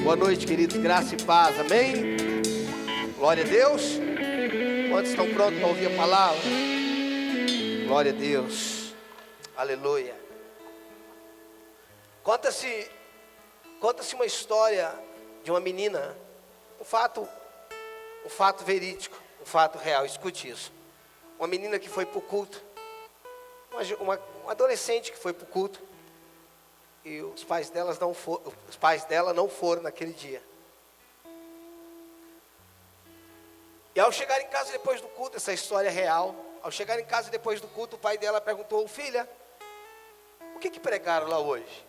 Boa noite, queridos, graça e paz, amém? Glória a Deus. Quantos estão prontos para ouvir a palavra? Glória a Deus, aleluia. Conta-se uma história de uma menina, um fato verídico, um fato real, escute isso. Uma menina que foi para o culto, uma adolescente que foi para o culto, e os pais dela não foram naquele dia. E ao chegar em casa depois do culto, essa história é real. Ao chegar em casa depois do culto, o pai dela perguntou: filha, o que pregaram lá hoje?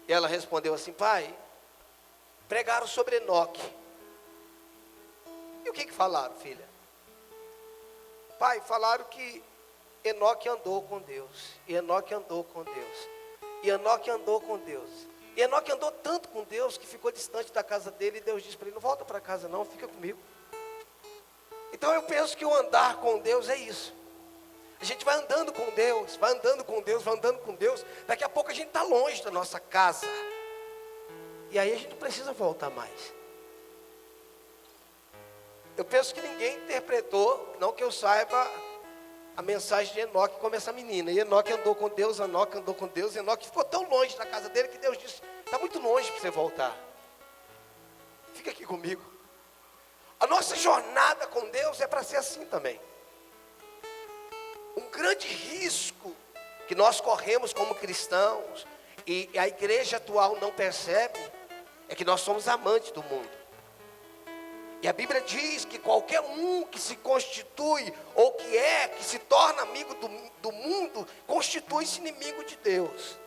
E ela respondeu assim: pai, pregaram sobre Enoque. E o que falaram, filha? Pai, falaram que Enoque andou com Deus, e Enoque andou com Deus, e Enoque andou com Deus. E Enoque andou tanto com Deus que ficou distante da casa dele, e Deus disse para ele: não volta para casa não, fica comigo. Então eu penso que o andar com Deus é isso. A gente vai andando com Deus, vai andando com Deus, vai andando com Deus. Daqui a pouco a gente está longe da nossa casa, e aí a gente não precisa voltar mais. Eu penso que ninguém interpretou, não que eu saiba, a mensagem de Enoque como essa menina. E Enoque andou com Deus, Enoque andou com Deus, Enoque ficou tão longe da casa dele que Deus disse: está muito longe para você voltar, fica aqui comigo. A nossa jornada com Deus é para ser assim também. Um grande risco que nós corremos como cristãos, e a igreja atual não percebe, é que nós somos amantes do mundo. E a Bíblia diz que qualquer um que se constitui, ou que se torna amigo do mundo, constitui-se inimigo de Deus.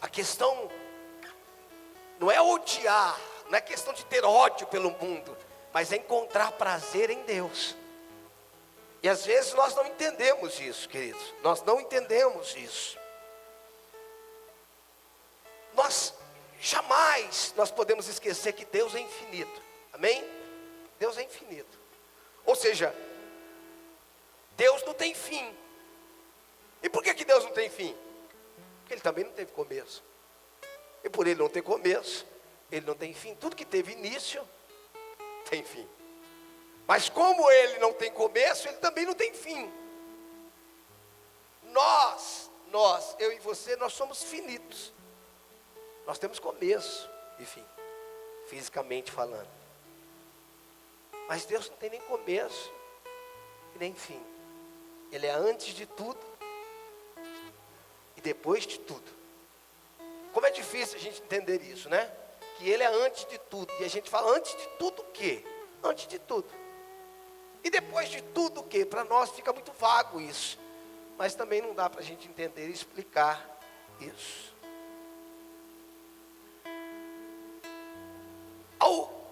A questão não é odiar, não é questão de ter ódio pelo mundo, mas é encontrar prazer em Deus. E às vezes nós não entendemos isso, queridos. Nós não entendemos isso. Jamais nós podemos esquecer que Deus é infinito. Amém? Deus é infinito. Ou seja, Deus não tem fim. E por que Deus não tem fim? Porque Ele também não teve começo. E por Ele não ter começo, Ele não tem fim. Tudo que teve início, tem fim. Mas como Ele não tem começo, Ele também não tem fim. Eu e você, nós somos finitos. Nós temos começo e fim, fisicamente falando. Mas Deus não tem nem começo e nem fim. Ele é antes de tudo e depois de tudo. Como é difícil a gente entender isso, né? Que Ele é antes de tudo. E a gente fala: antes de tudo o quê? Antes de tudo. E depois de tudo o quê? Para nós fica muito vago isso. Mas também não dá para a gente entender e explicar isso.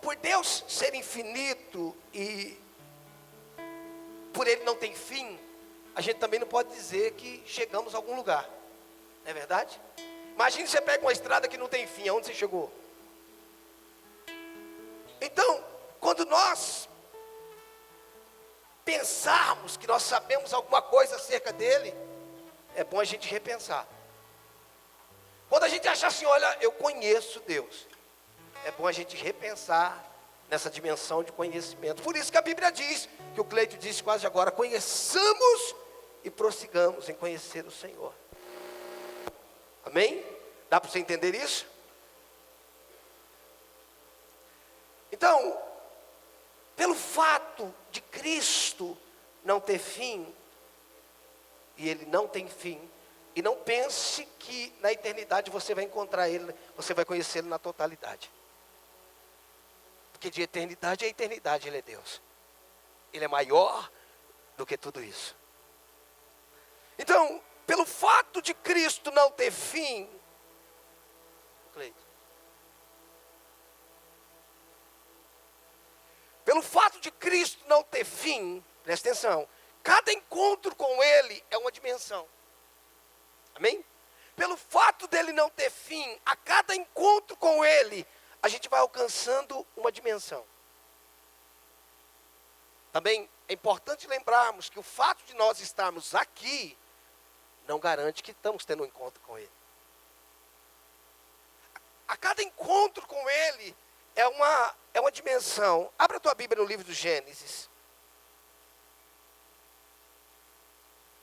Por Deus ser infinito e por Ele não tem fim, a gente também não pode dizer que chegamos a algum lugar. Não é verdade? Imagine você pega uma estrada que não tem fim, aonde você chegou? Então, quando nós pensarmos que nós sabemos alguma coisa acerca dele, é bom a gente repensar. Quando a gente achar assim: olha, eu conheço Deus, é bom a gente repensar nessa dimensão de conhecimento. Por isso que a Bíblia diz, que o Cleito disse quase agora: conheçamos e prossigamos em conhecer o Senhor. Amém? Dá para você entender isso? Então, pelo fato de Cristo não ter fim, e Ele não tem fim, e não pense que na eternidade você vai encontrar Ele, você vai conhecer Ele na totalidade. Porque de eternidade a eternidade Ele é Deus. Ele é maior do que tudo isso. Então, pelo fato de Cristo não ter fim, pelo fato de Cristo não ter fim, presta atenção, cada encontro com Ele é uma dimensão. Amém? Pelo fato dele não ter fim, a cada encontro com Ele, a gente vai alcançando uma dimensão. Também é importante lembrarmos que o fato de nós estarmos aqui não garante que estamos tendo um encontro com Ele. cada encontro com Ele é uma dimensão. Abra a tua Bíblia no livro do Gênesis.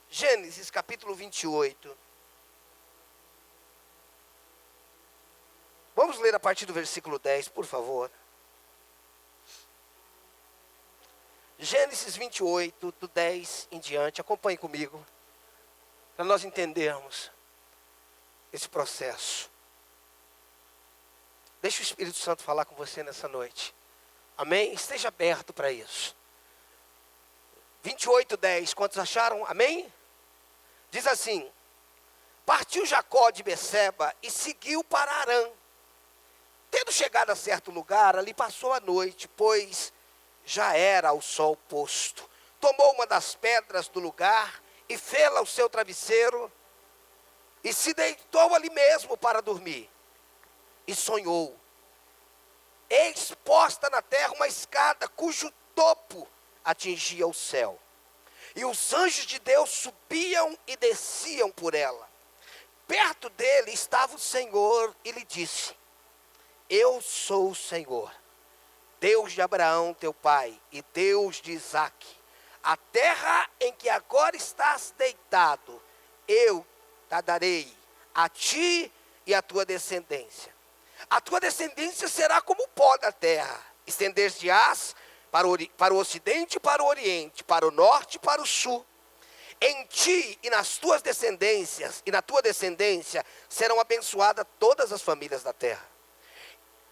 Gênesis capítulo 28. Vamos ler a partir do versículo 10, por favor. Gênesis 28, do 10 em diante. Acompanhe comigo, para nós entendermos esse processo. Deixa o Espírito Santo falar com você nessa noite. Amém? Esteja aberto para isso. 28, 10. Quantos acharam? Amém? Diz assim: partiu Jacó de Beceba e seguiu para Harã. Tendo chegado a certo lugar, ali passou a noite, pois já era o sol posto. Tomou uma das pedras do lugar e fê-la o seu travesseiro e se deitou ali mesmo para dormir. E sonhou. Eis posta na terra uma escada cujo topo atingia o céu. E os anjos de Deus subiam e desciam por ela. Perto dele estava o Senhor e lhe disse: eu sou o Senhor, Deus de Abraão teu pai e Deus de Isaque. A terra em que agora estás deitado, eu te darei a ti e a tua descendência. A tua descendência será como o pó da terra. Estender-te-ás para o ocidente e para o oriente, para o norte e para o sul. Em ti e nas tuas descendências, e na tua descendência, serão abençoadas todas as famílias da terra.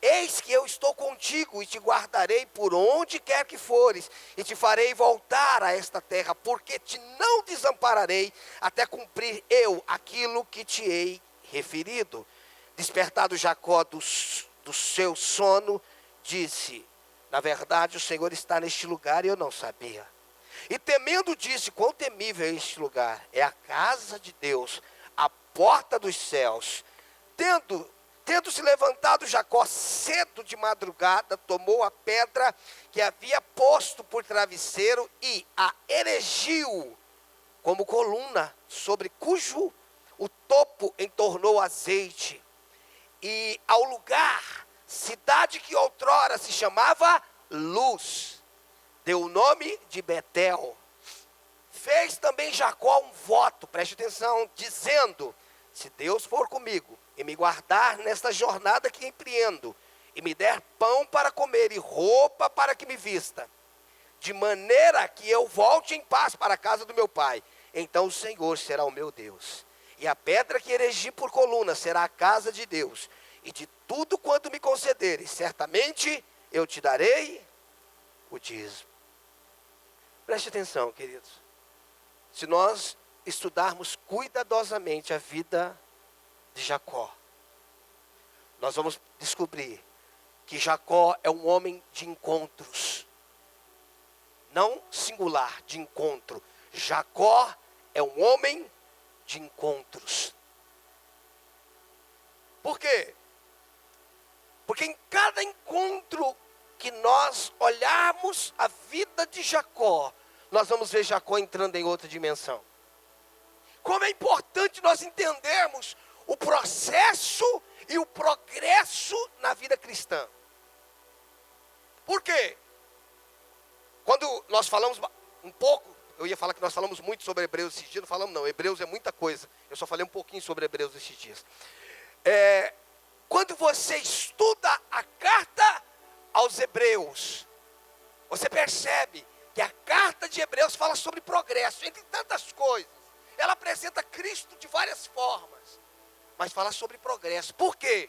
Eis que eu estou contigo e te guardarei por onde quer que fores, e te farei voltar a esta terra, porque te não desampararei, até cumprir eu aquilo que te hei referido. Despertado Jacó do seu sono, disse: na verdade o Senhor está neste lugar e eu não sabia. E temendo disse: quão temível é este lugar! É a casa de Deus, a porta dos céus. Tendo se levantado Jacó cedo de madrugada, tomou a pedra que havia posto por travesseiro e a erigiu como coluna, sobre cujo o topo entornou azeite. E ao lugar, cidade que outrora se chamava Luz, deu o nome de Betel. Fez também Jacó um voto, preste atenção, dizendo: se Deus for comigo e me guardar nesta jornada que empreendo, e me der pão para comer e roupa para que me vista, de maneira que eu volte em paz para a casa do meu pai, então o Senhor será o meu Deus. E a pedra que erigi por coluna será a casa de Deus. E de tudo quanto me concederes, certamente eu te darei o dízimo. Preste atenção, queridos. Se nós estudarmos cuidadosamente a vida de Jacó, nós vamos descobrir que Jacó é um homem de encontros. Não singular, de encontro. Jacó é um homem de encontros. Por quê? Porque em cada encontro que nós olharmos a vida de Jacó, nós vamos ver Jacó entrando em outra dimensão. Como é importante nós entendermos o processo e o progresso na vida cristã. Por quê? Quando nós falamos um pouco, eu ia falar que nós falamos muito sobre Hebreus esses dias, não falamos não, Hebreus é muita coisa. Eu só falei um pouquinho sobre Hebreus esses dias. Quando você estuda a carta aos Hebreus, você percebe que a carta de Hebreus fala sobre progresso, entre tantas coisas. Ela apresenta Cristo de várias formas, mas fala sobre progresso. Por quê?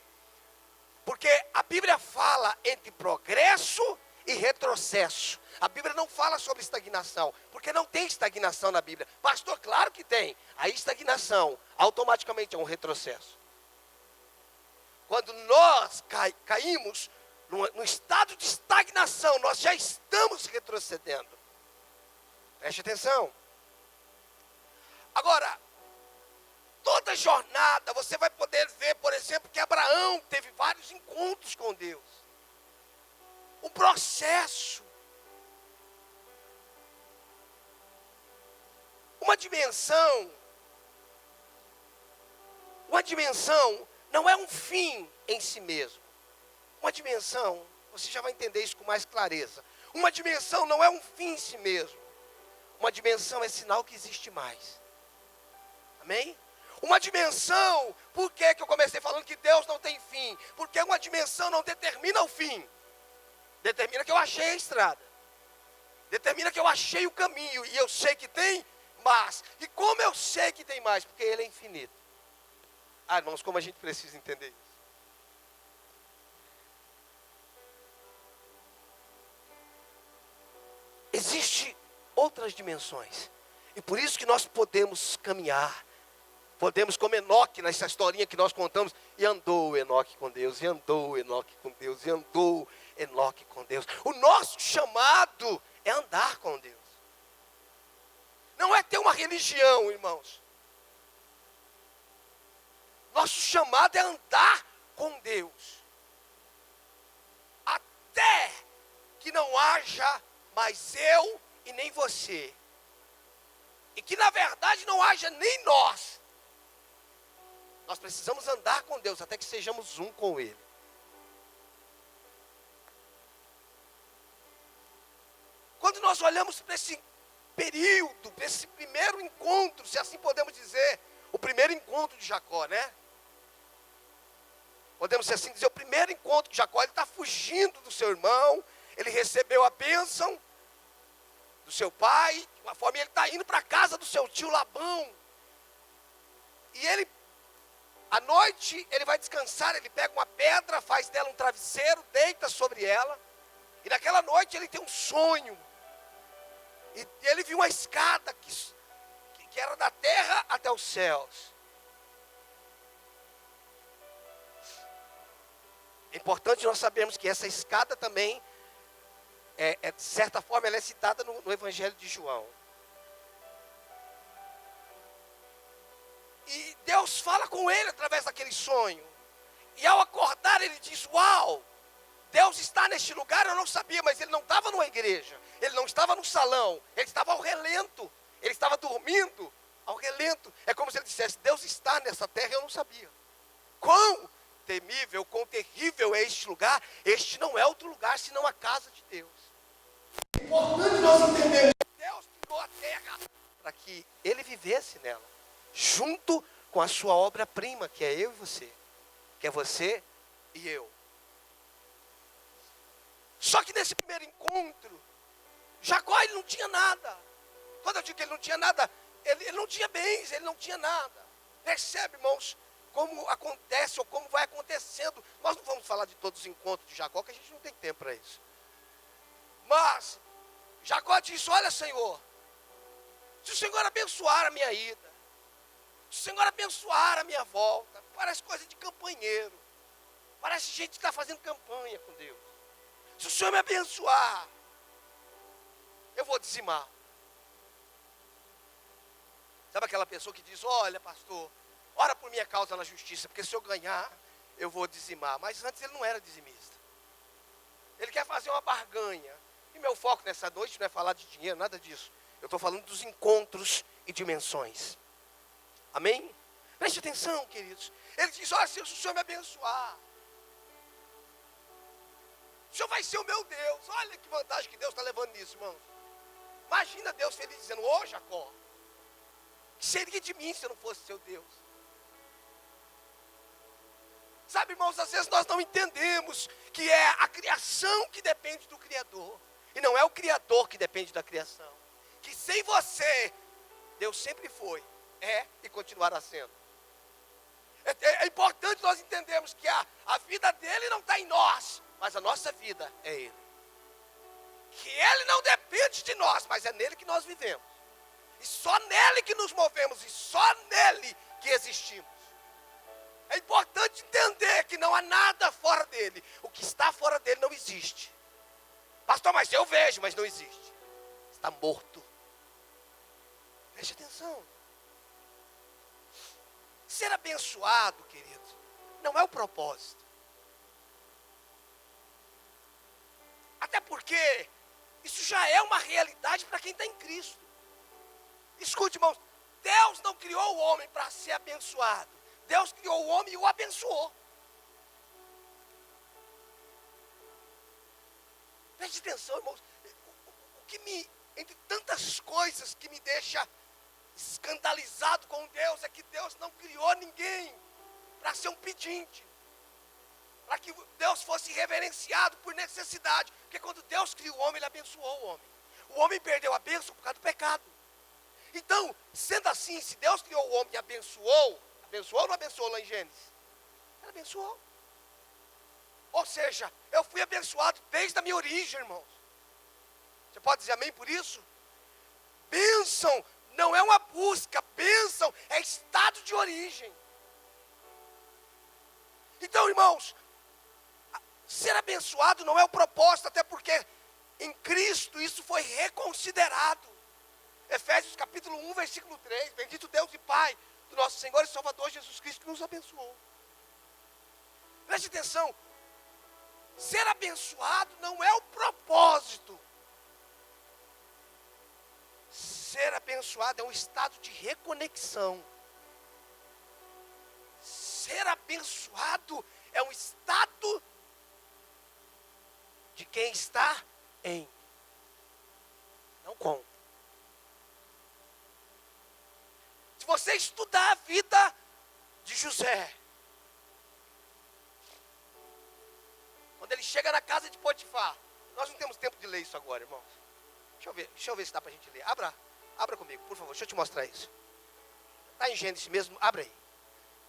Porque a Bíblia fala entre progresso e retrocesso. A Bíblia não fala sobre estagnação, porque não tem estagnação na Bíblia. Pastor, claro que tem. A estagnação automaticamente é um retrocesso. Quando nós caímos no estado de estagnação, nós já estamos retrocedendo. Preste atenção. Agora, toda jornada você vai poder ver, por exemplo, que Abraão teve vários encontros com Deus. O processo. Uma dimensão não é um fim em si mesmo. Uma dimensão, você já vai entender isso com mais clareza. Uma dimensão não é um fim em si mesmo. Uma dimensão é sinal que existe mais. Amém? Uma dimensão, por que eu comecei falando que Deus não tem fim? Porque uma dimensão não determina o fim. Determina que eu achei a estrada. Determina que eu achei o caminho. E eu sei que tem mais. E como eu sei que tem mais? Porque Ele é infinito. Ah, irmãos, como a gente precisa entender isso. Existem outras dimensões. E por isso que nós podemos caminhar. Podemos, como Enoque, nessa historinha que nós contamos. E andou Enoque com Deus. E andou Enoque com Deus. E andou Enoque com Deus. O nosso chamado é andar com Deus. Não é ter uma religião, irmãos. Nosso chamado é andar com Deus. Até que não haja mais eu e nem você. E que na verdade não haja nem nós. Nós precisamos andar com Deus até que sejamos um com Ele. Quando nós olhamos para esse período, para esse primeiro encontro, se assim podemos dizer, o primeiro encontro de Jacó, né? Podemos assim dizer, o primeiro encontro de Jacó, ele está fugindo do seu irmão, ele recebeu a bênção do seu pai, de uma forma ele está indo para a casa do seu tio Labão. E ele, à noite, ele vai descansar, ele pega uma pedra, faz dela um travesseiro, deita sobre ela. E naquela noite ele tem um sonho. E ele viu uma escada que era da terra até os céus. É importante nós sabermos que essa escada também, de certa forma, ela é citada no Evangelho de João. E Deus fala com ele através daquele sonho. E ao acordar ele diz, uau, Deus está neste lugar, eu não sabia, mas ele não estava numa igreja. Ele não estava no salão, ele estava ao relento. Ele estava dormindo ao relento. É como se ele dissesse, Deus está nessa terra e eu não sabia. Quão temível, quão terrível é este lugar. Este não é outro lugar senão a casa de Deus. É importante nós entendermos que Deus criou a terra para que ele vivesse nela, junto com a sua obra-prima, que é eu e você, que é você e eu. Só que nesse primeiro encontro, Jacó ele não tinha nada. Quando eu digo que ele não tinha nada, ele não tinha bens, ele não tinha nada. Percebe, irmãos, como acontece ou como vai acontecendo. Nós não vamos falar de todos os encontros de Jacó, que a gente não tem tempo para isso. Mas Jacó disse, olha, Senhor, se o Senhor abençoar a minha ida, se o Senhor abençoar a minha volta, parece coisa de campanheiro, parece gente que está fazendo campanha com Deus. Se o Senhor me abençoar, eu vou dizimar. Sabe aquela pessoa que diz, olha, pastor, ora por minha causa na justiça, porque se eu ganhar, eu vou dizimar. Mas antes ele não era dizimista. Ele quer fazer uma barganha. E meu foco nessa noite não é falar de dinheiro, nada disso. Eu estou falando dos encontros e dimensões. Amém? Preste atenção, queridos. Ele diz, olha, se o Senhor me abençoar, o Senhor vai ser o meu Deus. Olha que vantagem que Deus está levando nisso, irmãos. Imagina Deus feliz dizendo, ô Jacó, que seria de mim se eu não fosse seu Deus? Sabe, irmãos, às vezes nós não entendemos que é a criação que depende do Criador. E não é o Criador que depende da criação. Que sem você, Deus sempre foi, é e continuará sendo. É importante nós entendermos que a vida dele não está em nós, mas a nossa vida é ele. Que ele não depende de nós, mas é nele que nós vivemos. E só nele que nos movemos, e só nele que existimos. É importante entender que não há nada fora dele. O que está fora dele não existe. Pastor, mas eu vejo, mas não existe. Está morto. Preste atenção. Ser abençoado, querido, não é o propósito. Até porque isso já é uma realidade para quem está em Cristo. Escute, irmãos, Deus não criou o homem para ser abençoado. Deus criou o homem e o abençoou. Preste atenção, irmãos. O que entre tantas coisas que me deixa escandalizado com Deus, é que Deus não criou ninguém para ser um pedinte, para que Deus fosse reverenciado por necessidade. Porque quando Deus criou o homem, Ele abençoou o homem. O homem perdeu a bênção por causa do pecado. Então, sendo assim, se Deus criou o homem e abençoou ou não abençoou lá em Gênesis? Ele abençoou. Ou seja, eu fui abençoado desde a minha origem, irmãos. Você pode dizer amém por isso? Bênção não é uma busca, bênção é estado de origem. Então, irmãos, ser abençoado não é o propósito, até porque em Cristo isso foi reconsiderado. Efésios capítulo 1, versículo 3, bendito Deus e Pai do nosso Senhor e Salvador Jesus Cristo, que nos abençoou. Preste atenção, ser abençoado não é o propósito. Ser abençoado é um estado de reconexão. Ser abençoado é um estado de quem está em, não com. Se você estudar a vida de José, quando ele chega na casa de Potifar, nós não temos tempo de ler isso agora, irmãos. Deixa eu ver se dá para a gente ler. Abra comigo, por favor, deixa eu te mostrar isso. Está em Gênesis mesmo, abre aí.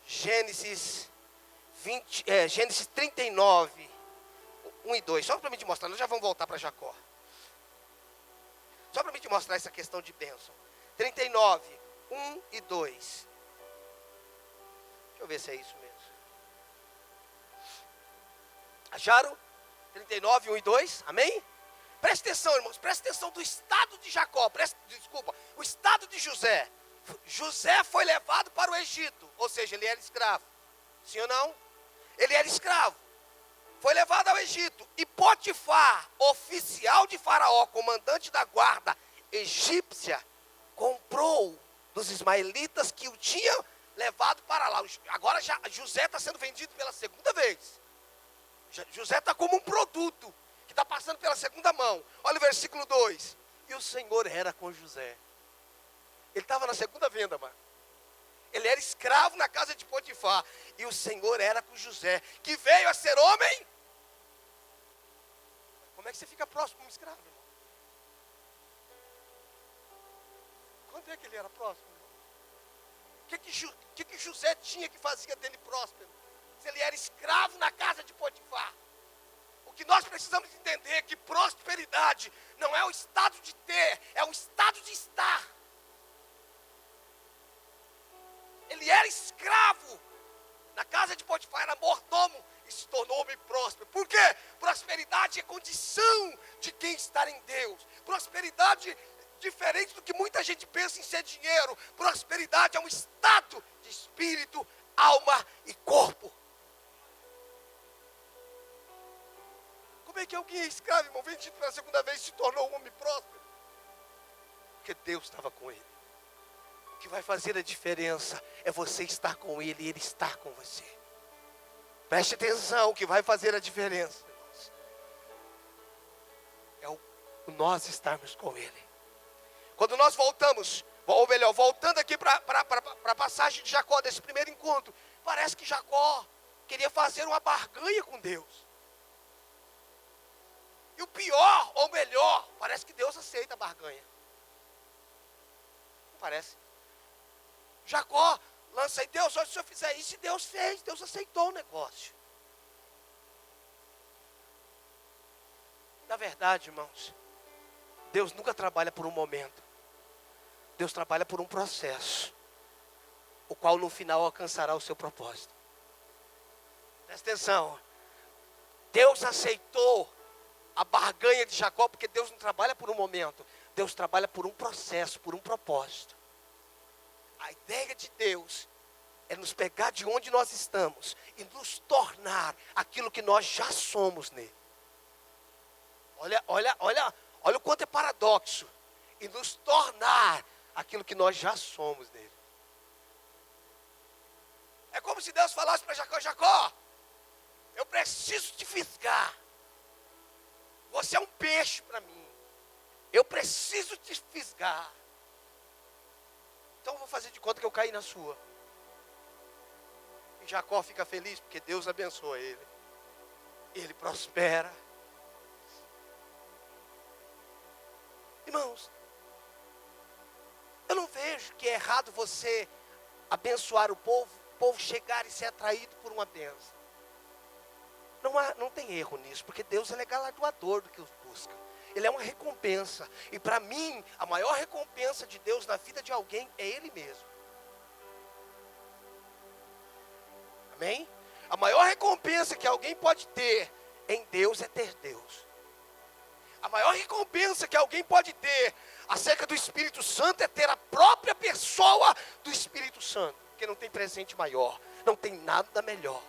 Gênesis 39, 1 e 2. Só para mim te mostrar, nós já vamos voltar para Jacó. Só para mim te mostrar essa questão de bênção. 39, 1 e 2. Deixa eu ver se é isso mesmo. Acharam? 39, 1 e 2, amém? Presta atenção, irmãos, presta atenção do estado de Jacó, o estado de José. José foi levado para o Egito, ou seja, ele era escravo. Sim ou não? Ele era escravo. Foi levado ao Egito. E Potifar, oficial de Faraó, comandante da guarda egípcia, comprou dos ismaelitas que o tinham levado para lá. Agora já José está sendo vendido pela segunda vez. José está como um produto que está passando pela segunda mão. Olha o versículo 2. E o Senhor era com José. Ele estava na segunda venda, mano. Ele era escravo na casa de Potifar. E o Senhor era com José, que veio a ser homem. Como é que você fica próximo de um escravo, irmão? Quando é que ele era próximo, irmão? O que José tinha que fazia dele próspero? Se ele era escravo na casa de Potifar. O que nós precisamos entender é que prosperidade não é o estado de ter, é o estado de estar. Ele era escravo na casa de Potifar, era mordomo e se tornou homem próspero. Por quê? Prosperidade é condição de quem está em Deus. Prosperidade, diferente do que muita gente pensa em ser dinheiro, prosperidade é um estado de espírito, alma e corpo. Como é que alguém é escravo, irmão, vendido pela segunda vez, se tornou um homem próspero? Porque Deus estava com ele. O que vai fazer a diferença é você estar com ele e ele estar com você. Preste atenção, o que vai fazer a diferença, irmãos, é o nós estarmos com ele. Quando nós voltamos, ou melhor, voltando aqui para a passagem de Jacó, desse primeiro encontro, parece que Jacó queria fazer uma barganha com Deus. E o pior, ou melhor, parece que Deus aceita a barganha. Não parece? Jacó lança aí, Deus, olha, se eu fizer isso, e Deus fez, Deus aceitou o negócio. Na verdade, irmãos, Deus nunca trabalha por um momento. Deus trabalha por um processo, o qual no final alcançará o seu propósito. Presta atenção. Deus aceitou a barganha de Jacó, porque Deus não trabalha por um momento. Deus trabalha por um processo, por um propósito. A ideia de Deus é nos pegar de onde nós estamos e nos tornar aquilo que nós já somos nele. Olha o quanto é paradoxo. E nos tornar aquilo que nós já somos nele. É como se Deus falasse para Jacó: Jacó, eu preciso te fisgar. Você é um peixe para mim. Eu preciso te fisgar. Então eu vou fazer de conta que eu caí na sua. E Jacó fica feliz porque Deus abençoa ele. Ele prospera. Irmãos, eu não vejo que é errado você abençoar o povo chegar e ser atraído por uma bênção. Não tem erro nisso, porque Deus é galardoador do que os busca. Ele é uma recompensa. E para mim, a maior recompensa de Deus na vida de alguém é Ele mesmo. Amém? A maior recompensa que alguém pode ter em Deus é ter Deus. A maior recompensa que alguém pode ter acerca do Espírito Santo é ter a própria pessoa do Espírito Santo. Porque não tem presente maior, não tem nada melhor.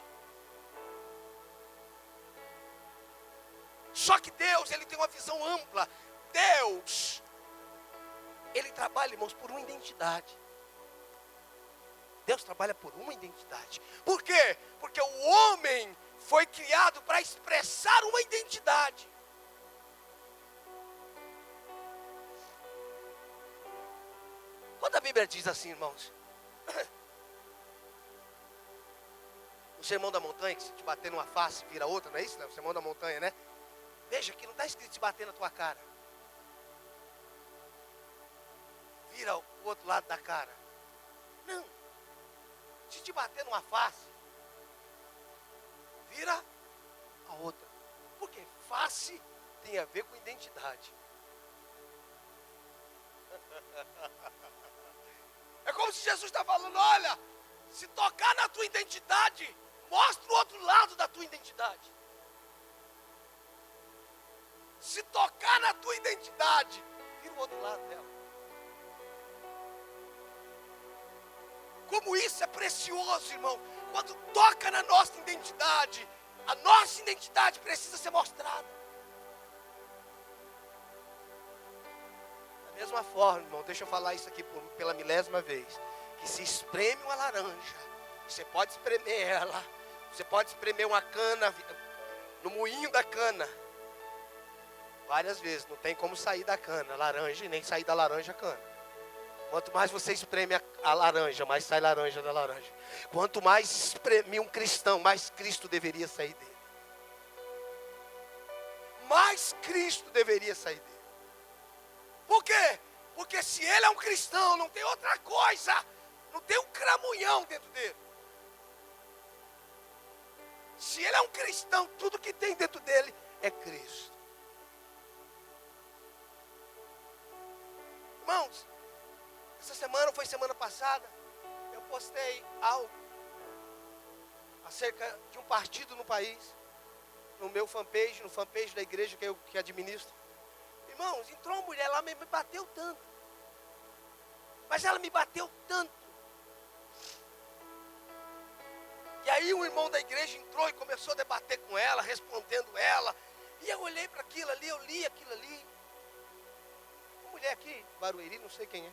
Só que Deus, Ele tem uma visão ampla. Deus, Ele trabalha, irmãos, por uma identidade. Deus trabalha por uma identidade. Por quê? Porque o homem foi criado para expressar uma identidade. Quando a Bíblia diz assim, irmãos, o sermão da montanha, que se te bater numa face, vira outra, não é isso? Não? O sermão da montanha, né? Veja que não está escrito se bater na tua cara. Vira o outro lado da cara. Não. Se te bater numa face, vira a outra. Porque face tem a ver com identidade. É como se Jesus está falando: olha, se tocar na tua identidade, mostra o outro lado da tua identidade. Se tocar na tua identidade, vira o outro lado dela. Como isso é precioso, irmão. Quando toca na nossa identidade, a nossa identidade precisa ser mostrada. Da mesma forma, irmão, deixa eu falar isso aqui pela milésima vez. Que se espreme uma laranja, você pode espremer ela. Você pode espremer uma cana no moinho da cana. Várias vezes, não tem como sair da cana, laranja, e nem sair da laranja a cana. Quanto mais você espreme a laranja, mais sai laranja da laranja. Quanto mais espreme um cristão, mais Cristo deveria sair dele. Mais Cristo deveria sair dele. Por quê? Porque se ele é um cristão, não tem outra coisa, não tem um cramunhão dentro dele. Se ele é um cristão, tudo que tem dentro dele é Cristo. Irmãos, essa semana, foi semana passada, eu postei algo acerca de um partido no país, no meu fanpage, no fanpage da igreja que administro. Irmãos, entrou uma mulher lá, me bateu tanto. Mas ela me bateu tanto. E aí um irmão da igreja entrou e começou a debater com ela, respondendo ela. E eu olhei para aquilo ali, eu li aquilo ali. Uma mulher aqui, Barueri, não sei quem é.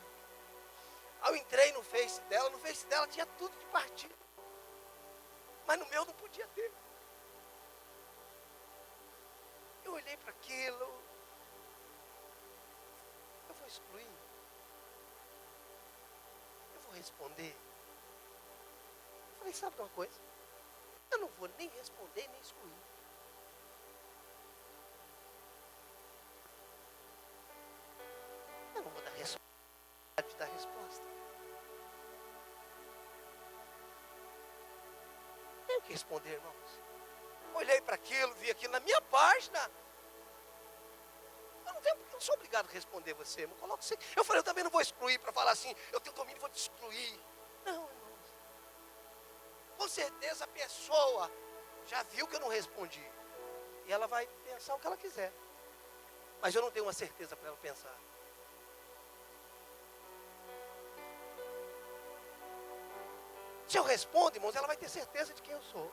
Aí eu entrei no Face dela tinha tudo de partido. Mas no meu não podia ter. Eu olhei para aquilo. Eu vou excluir. Eu vou responder. Eu falei, sabe de uma coisa? Eu não vou nem responder, nem excluir. Eu não vou dar responsabilidade de dar resposta. Tenho que responder, irmãos. Olhei para aquilo, vi aquilo na minha página. Eu não sou obrigado a responder você. Não coloco você. Eu falei, eu também não vou excluir para falar assim, eu tenho domínio e vou te excluir. Não, irmãos. Com certeza a pessoa já viu que eu não respondi. E ela vai pensar o que ela quiser. Mas eu não tenho uma certeza para ela pensar. Se eu respondo, irmãos, ela vai ter certeza de quem eu sou.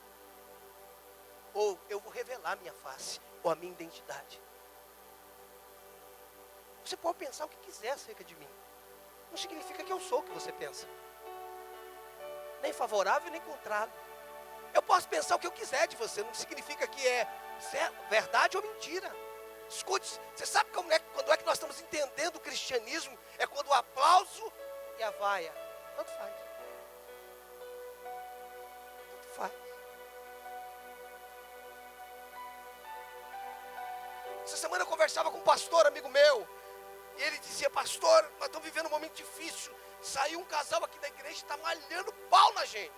Ou eu vou revelar a minha face, ou a minha identidade. Você pode pensar o que quiser acerca de mim. Não significa que eu sou o que você pensa. nem favorável, nem contrário. Eu posso pensar o que eu quiser de você, não significa que é verdade ou mentira. Escute, você sabe quando é que nós estamos entendendo o cristianismo? É quando o aplauso e a vaia, tanto faz. Tanto faz. Essa semana eu conversava com um pastor, amigo meu, e ele dizia: pastor, nós estamos vivendo um momento difícil. Saiu um casal aqui da igreja e está malhando pau na gente.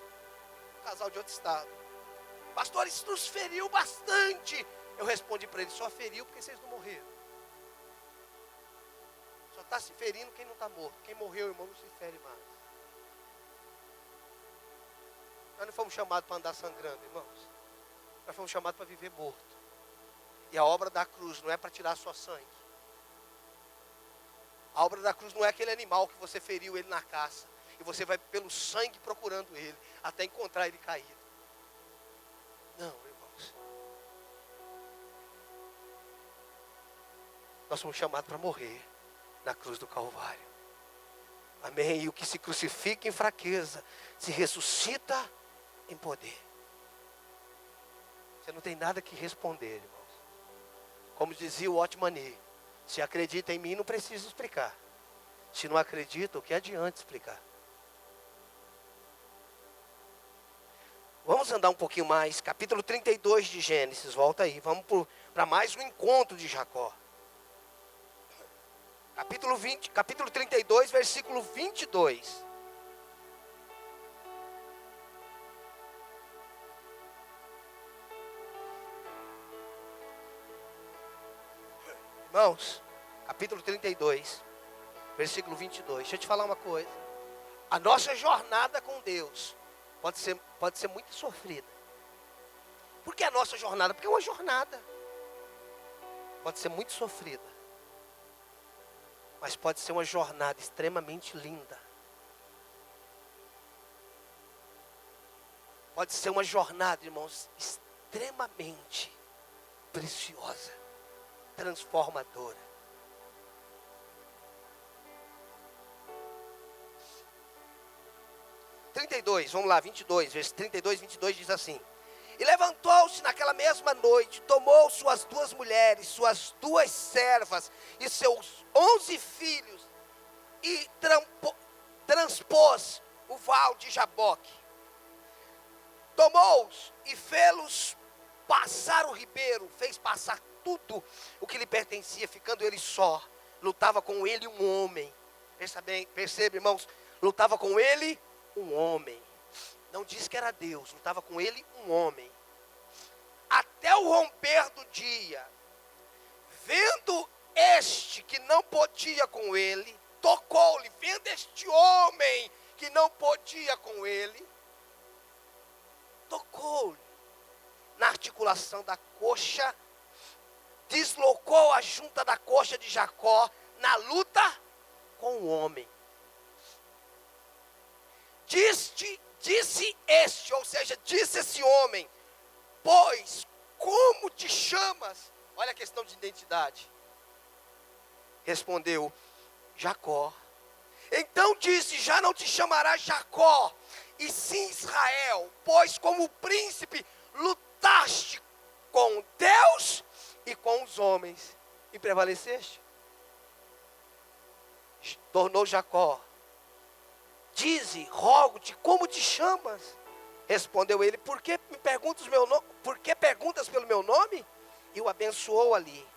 Um casal de outro estado. Pastor, isso nos feriu bastante. Eu respondi para ele: só feriu porque vocês não morreram. Só está se ferindo quem não está morto. Quem morreu, irmão, não se fere mais. Nós não fomos chamados para andar sangrando, irmãos. Nós fomos chamados para viver morto. E a obra da cruz não é para tirar só sangue. A obra da cruz não é aquele animal que você feriu ele na caça e você vai pelo sangue procurando ele até encontrar ele caído. Não, irmãos. Nós somos chamados para morrer na cruz do Calvário. Amém? E o que se crucifica em fraqueza se ressuscita em poder. Você não tem nada que responder, irmãos. Como dizia o Otmani: se acredita em mim, não precisa explicar. Se não acredita, o que adianta explicar? Vamos andar um pouquinho mais. Capítulo 32 de Gênesis, volta aí. Vamos para mais um encontro de Jacó. Capítulo 32, versículo 22. Irmãos, capítulo 32, versículo 22. Deixa eu te falar uma coisa. A nossa jornada com Deus pode ser muito sofrida. Por que a nossa jornada? Porque é uma jornada. Pode ser muito sofrida. Mas pode ser uma jornada extremamente linda. Pode ser uma jornada, irmãos, extremamente preciosa, transformadora. Vamos lá, 22, versículo 32, 22 diz assim: e levantou-se naquela mesma noite, tomou suas 2 mulheres, suas 2 servas e seus 11 filhos, e transpôs o val de Jaboque. Tomou-os e fê-los passar o ribeiro, fez passar tudo o que lhe pertencia, ficando ele só. Lutava com ele um homem. Percebe, irmãos? Lutava com ele um homem. Não diz que era Deus, lutava com ele um homem. Até o romper do dia, vendo este que não podia com ele, tocou-lhe. Vendo este homem que não podia com ele, tocou-lhe na articulação da coxa, deslocou a junta da coxa de Jacó na luta com o homem. Disse este, ou seja, disse esse homem: pois, como te chamas? Olha a questão de identidade. Respondeu: Jacó. Então disse: já não te chamarás Jacó, e sim Israel, pois como príncipe lutaste com Deus e com os homens, e prevaleceste. Tornou Jacó: dize, rogo-te, como te chamas? Respondeu ele: por que perguntas pelo meu nome? E o abençoou ali.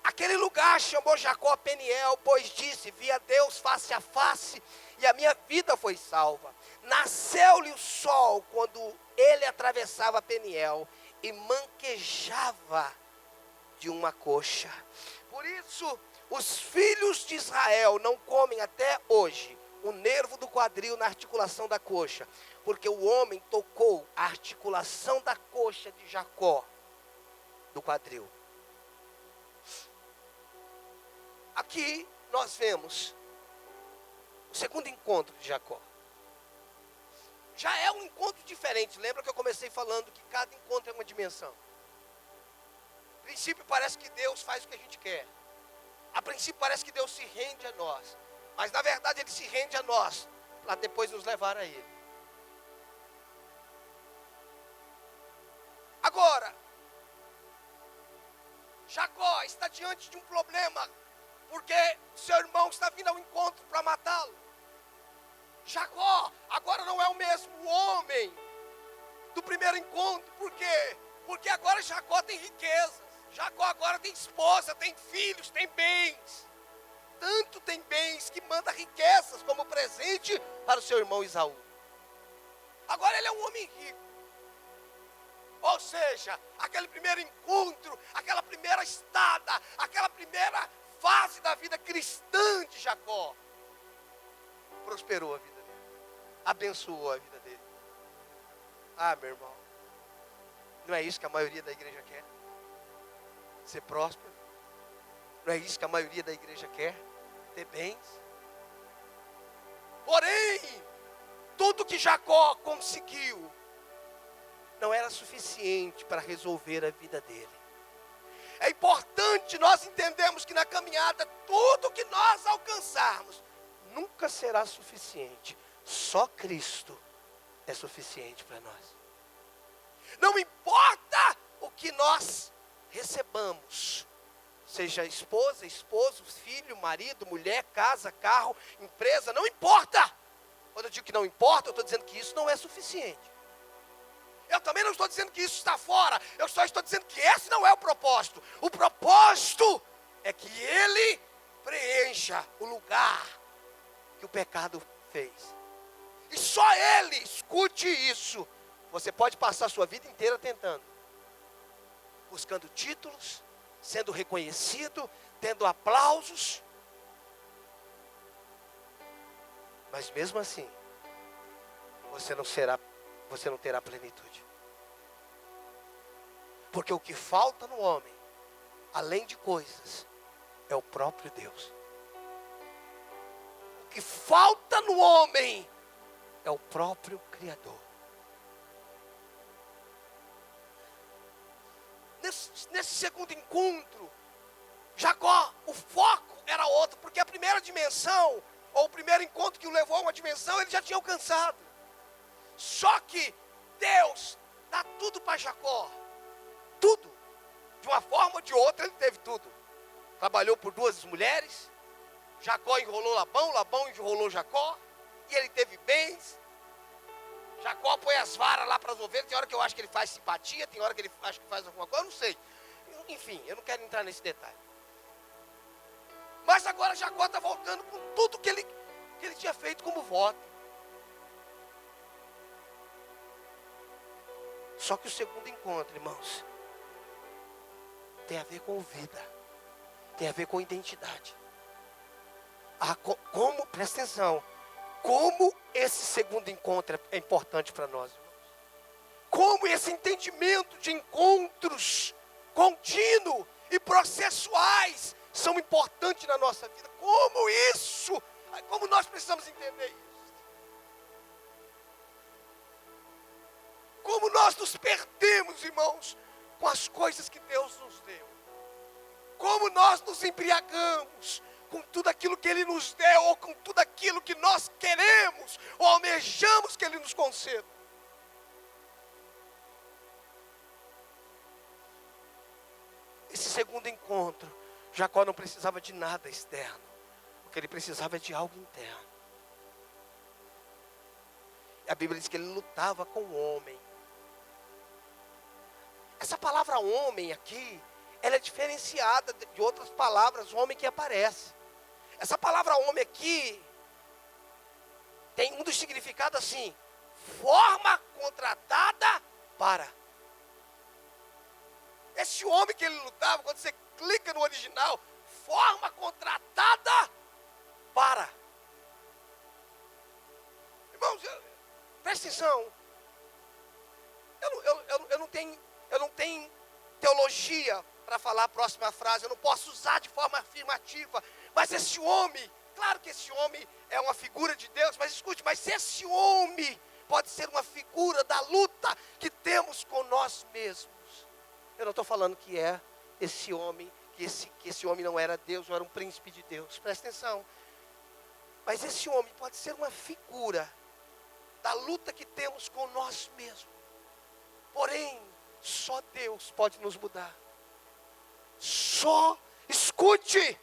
Aquele lugar chamou Jacó Peniel, pois disse: vi a Deus face a face, e a minha vida foi salva. Nasceu-lhe o sol quando ele atravessava Peniel, e manquejava de uma coxa. Por isso, os filhos de Israel não comem até hoje o nervo do quadril na articulação da coxa, porque o homem tocou a articulação da coxa de Jacó, do quadril. Aqui nós vemos o segundo encontro de Jacó. Já é um encontro diferente. Lembra que eu comecei falando que cada encontro é uma dimensão. A princípio parece que Deus faz o que a gente quer. A princípio parece que Deus se rende a nós. Mas na verdade Ele se rende a nós para depois nos levar a Ele. Agora, Jacó está diante de um problema, porque seu irmão está vindo ao encontro para matá-lo. Jacó agora não é o mesmo homem do primeiro encontro. Por quê? Porque agora Jacó tem riquezas. Jacó agora tem esposa, tem filhos, tem bens. Tanto tem bens que manda riquezas como presente para o seu irmão Esaú. Agora ele é um homem rico. Ou seja, aquele primeiro encontro, aquela primeira estada, aquela primeira fase da vida cristã de Jacó, prosperou a vida dele, abençoou a vida dele. Ah, meu irmão, não é isso que a maioria da igreja quer? Ser próspero? Não é isso que a maioria da igreja quer? Ter bens? Porém, tudo que Jacó conseguiu não era suficiente para resolver a vida dele. É importante nós entendermos que na caminhada, tudo que nós alcançarmos nunca será suficiente. Só Cristo é suficiente para nós. Não importa o que nós recebamos, seja esposa, esposo, filho, marido, mulher, casa, carro, empresa, não importa. Quando eu digo que não importa, eu estou dizendo que isso não é suficiente. Eu também não estou dizendo que isso está fora. Eu só estou dizendo que esse não é o propósito. O propósito é que ele preencha o lugar que o pecado fez. E só ele, escute isso. Você pode passar a sua vida inteira tentando. Buscando títulos, sendo reconhecido, tendo aplausos. Mas mesmo assim, você não terá plenitude. Porque o que falta no homem, além de coisas, é o próprio Deus. O que falta no homem é o próprio Criador. Nesse segundo encontro, Jacó, o foco era outro, porque a primeira dimensão, ou o primeiro encontro que o levou a uma dimensão, ele já tinha alcançado. Só que Deus dá tudo para Jacó. Tudo. De uma forma ou de outra ele teve tudo. Trabalhou por duas mulheres. Jacó enrolou Labão, Labão enrolou Jacó. E ele teve bens. Jacó põe as varas lá para as ovelhas. Tem hora que eu acho que ele faz simpatia. Tem hora que ele acha que faz alguma coisa. Eu não sei. Enfim, eu não quero entrar nesse detalhe. Mas agora Jacó está voltando com tudo que ele tinha feito como voto. Só que o segundo encontro, irmãos, tem a ver com vida, tem a ver com identidade. Presta atenção, como esse segundo encontro é importante para nós, irmãos. Como esse entendimento de encontros contínuos e processuais são importantes na nossa vida. Como nós precisamos entender isso. Como nós nos perdemos, irmãos, com as coisas que Deus nos deu. Como nós nos embriagamos com tudo aquilo que Ele nos deu, ou com tudo aquilo que nós queremos, ou almejamos que Ele nos conceda. Esse segundo encontro, Jacó não precisava de nada externo. O que ele precisava é de algo interno. A Bíblia diz que ele lutava com o homem. Essa palavra homem aqui, ela é diferenciada de outras palavras, homem que aparece. Essa palavra homem aqui, tem um dos significados assim, forma contratada para. Esse homem que ele lutava, quando você clica no original, forma contratada para. Irmãos, presta atenção. Eu não tenho teologia para falar a próxima frase. Eu não posso usar de forma afirmativa. Mas esse homem, claro que esse homem é uma figura de Deus. Mas escute, mas esse homem pode ser uma figura da luta que temos com nós mesmos. Eu não estou falando que é esse homem, que esse homem não era Deus, não era um príncipe de Deus. Presta atenção. Mas esse homem pode ser uma figura da luta que temos com nós mesmos. Porém, Só Deus pode nos mudar. Só escute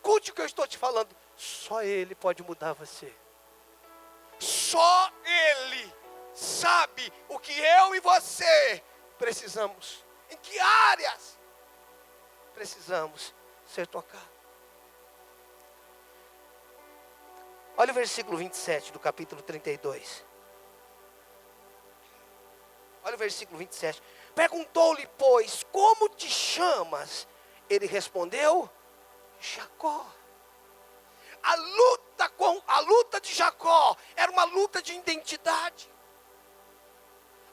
o que eu estou te falando. Só Ele pode mudar você. Só Ele sabe o que eu e você precisamos. Em que áreas precisamos ser tocados. Olha o versículo 27 do capítulo 32. Olha o versículo 27. Perguntou-lhe, pois, como te chamas? Ele respondeu, Jacó. A luta de Jacó era uma luta de identidade.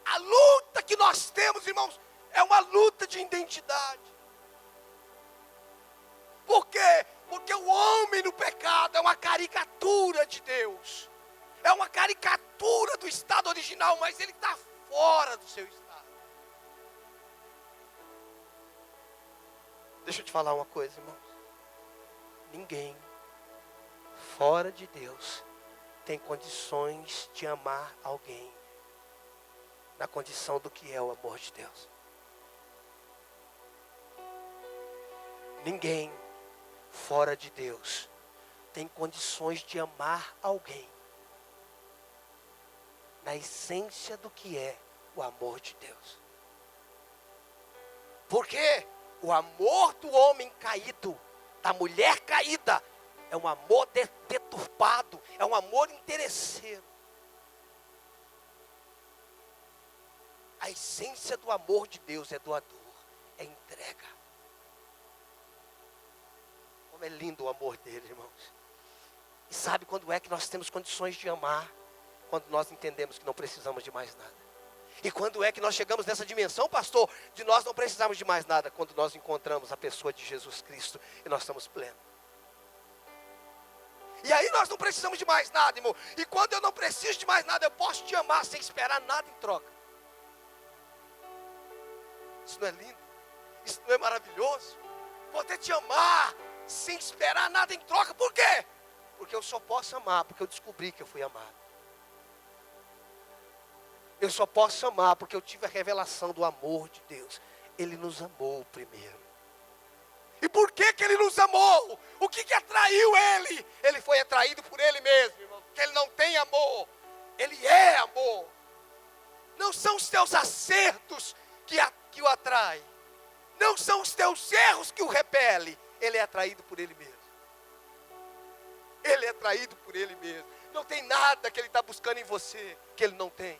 A luta que nós temos, irmãos, é uma luta de identidade. Por quê? Porque o homem no pecado é uma caricatura de Deus. É uma caricatura do estado original, mas ele está fora do seu estado. Deixa eu te falar uma coisa, irmãos. Ninguém fora de Deus tem condições de amar alguém na condição do que é o amor de Deus. Ninguém fora de Deus tem condições de amar alguém na essência do que é o amor de Deus. Porque o amor do homem caído, da mulher caída, é um amor deturpado, é um amor interesseiro. A essência do amor de Deus é doador, é entrega. Como é lindo o amor dele, irmãos. E sabe quando é que nós temos condições de amar? Quando nós entendemos que não precisamos de mais nada. E quando é que nós chegamos nessa dimensão, pastor, de nós não precisamos de mais nada? Quando nós encontramos a pessoa de Jesus Cristo e nós estamos plenos. E aí nós não precisamos de mais nada, irmão. E quando eu não preciso de mais nada, eu posso te amar sem esperar nada em troca. Isso não é lindo? Isso não é maravilhoso? Poder te amar sem esperar nada em troca. Por quê? Porque eu só posso amar porque eu descobri que eu fui amado. Eu só posso amar porque eu tive a revelação do amor de Deus. Ele nos amou primeiro. E por que que ele nos amou? O que que atraiu ele? Ele foi atraído por ele mesmo, irmão. Porque ele não tem amor. Ele é amor. Não são os teus acertos que o atraem. Não são os teus erros que o repelem. Ele é atraído por ele mesmo. Ele é atraído por ele mesmo. Não tem nada que ele está buscando em você que ele não tem.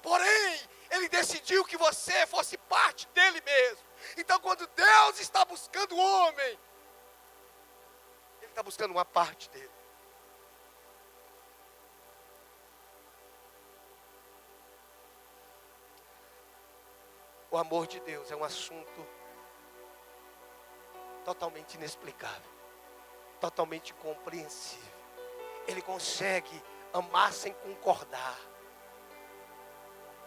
Porém, ele decidiu que você fosse parte dele mesmo. Então, quando Deus está buscando o homem, ele está buscando uma parte dele. O amor de Deus é um assunto totalmente inexplicável, totalmente incompreensível. Ele consegue amar sem concordar.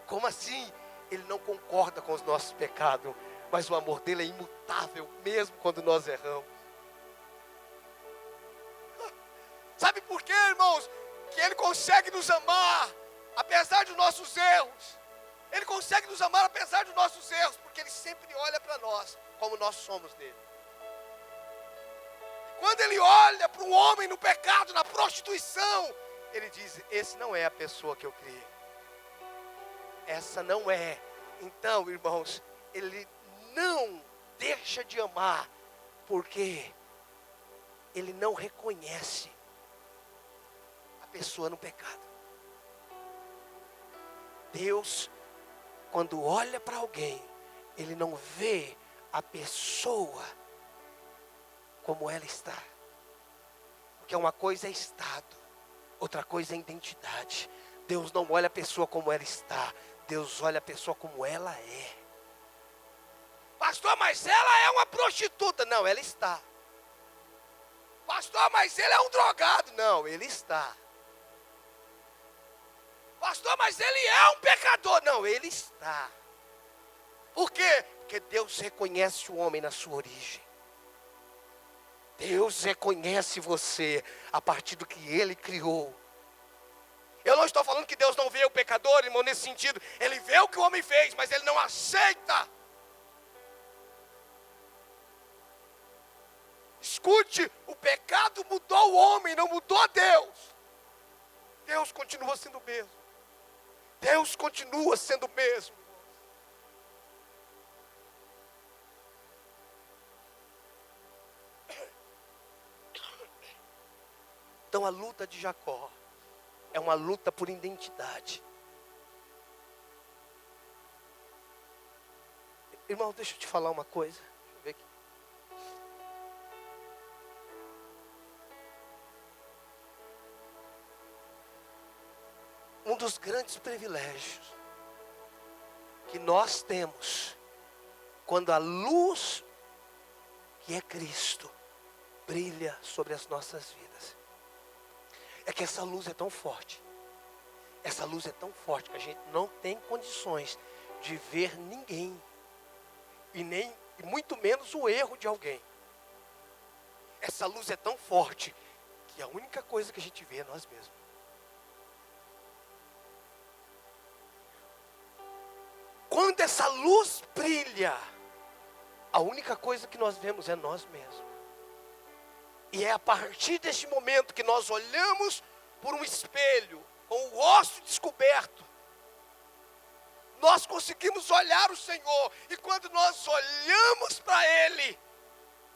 Como assim? Ele não concorda com os nossos pecados, mas o amor dele é imutável, mesmo quando nós erramos. Sabe por quê, irmãos? Que ele consegue nos amar, apesar dos nossos erros. Ele consegue nos amar apesar dos nossos erros, porque ele sempre olha para nós, como nós somos nele. Quando ele olha para um homem no pecado, na prostituição, ele diz, esse não é a pessoa que eu criei. Essa não é. Então, irmãos, ele não deixa de amar, porque ele não reconhece a pessoa no pecado. Deus, quando olha para alguém, ele não vê a pessoa como ela está. Porque uma coisa é estado, outra coisa é identidade. Deus não olha a pessoa como ela está, Deus olha a pessoa como ela é. Pastor, mas ela é uma prostituta. Não, ela está. Pastor, mas ele é um drogado. Não, ele está. Pastor, mas ele é um pecador. Não, ele está. Por quê? Porque Deus reconhece o homem na sua origem. Deus reconhece você a partir do que Ele criou. Eu não estou falando que Deus não vê o pecador, irmão, nesse sentido. Ele vê o que o homem fez, mas ele não aceita. Escute, o pecado mudou o homem, não mudou Deus. Deus continua sendo o mesmo. Deus continua sendo o mesmo. Então a luta de Jacó é uma luta por identidade. Irmão, deixa eu te falar uma coisa. Deixa eu ver aqui. Um dos grandes privilégios que nós temos quando a luz que é Cristo brilha sobre as nossas vidas, é que essa luz é tão forte. Essa luz é tão forte que a gente não tem condições de ver ninguém e muito menos o erro de alguém. Essa luz é tão forte que a única coisa que a gente vê é nós mesmos. Quando essa luz brilha, a única coisa que nós vemos é nós mesmos. E é a partir deste momento que nós olhamos por um espelho, com o rosto descoberto, nós conseguimos olhar o Senhor. E quando nós olhamos para Ele,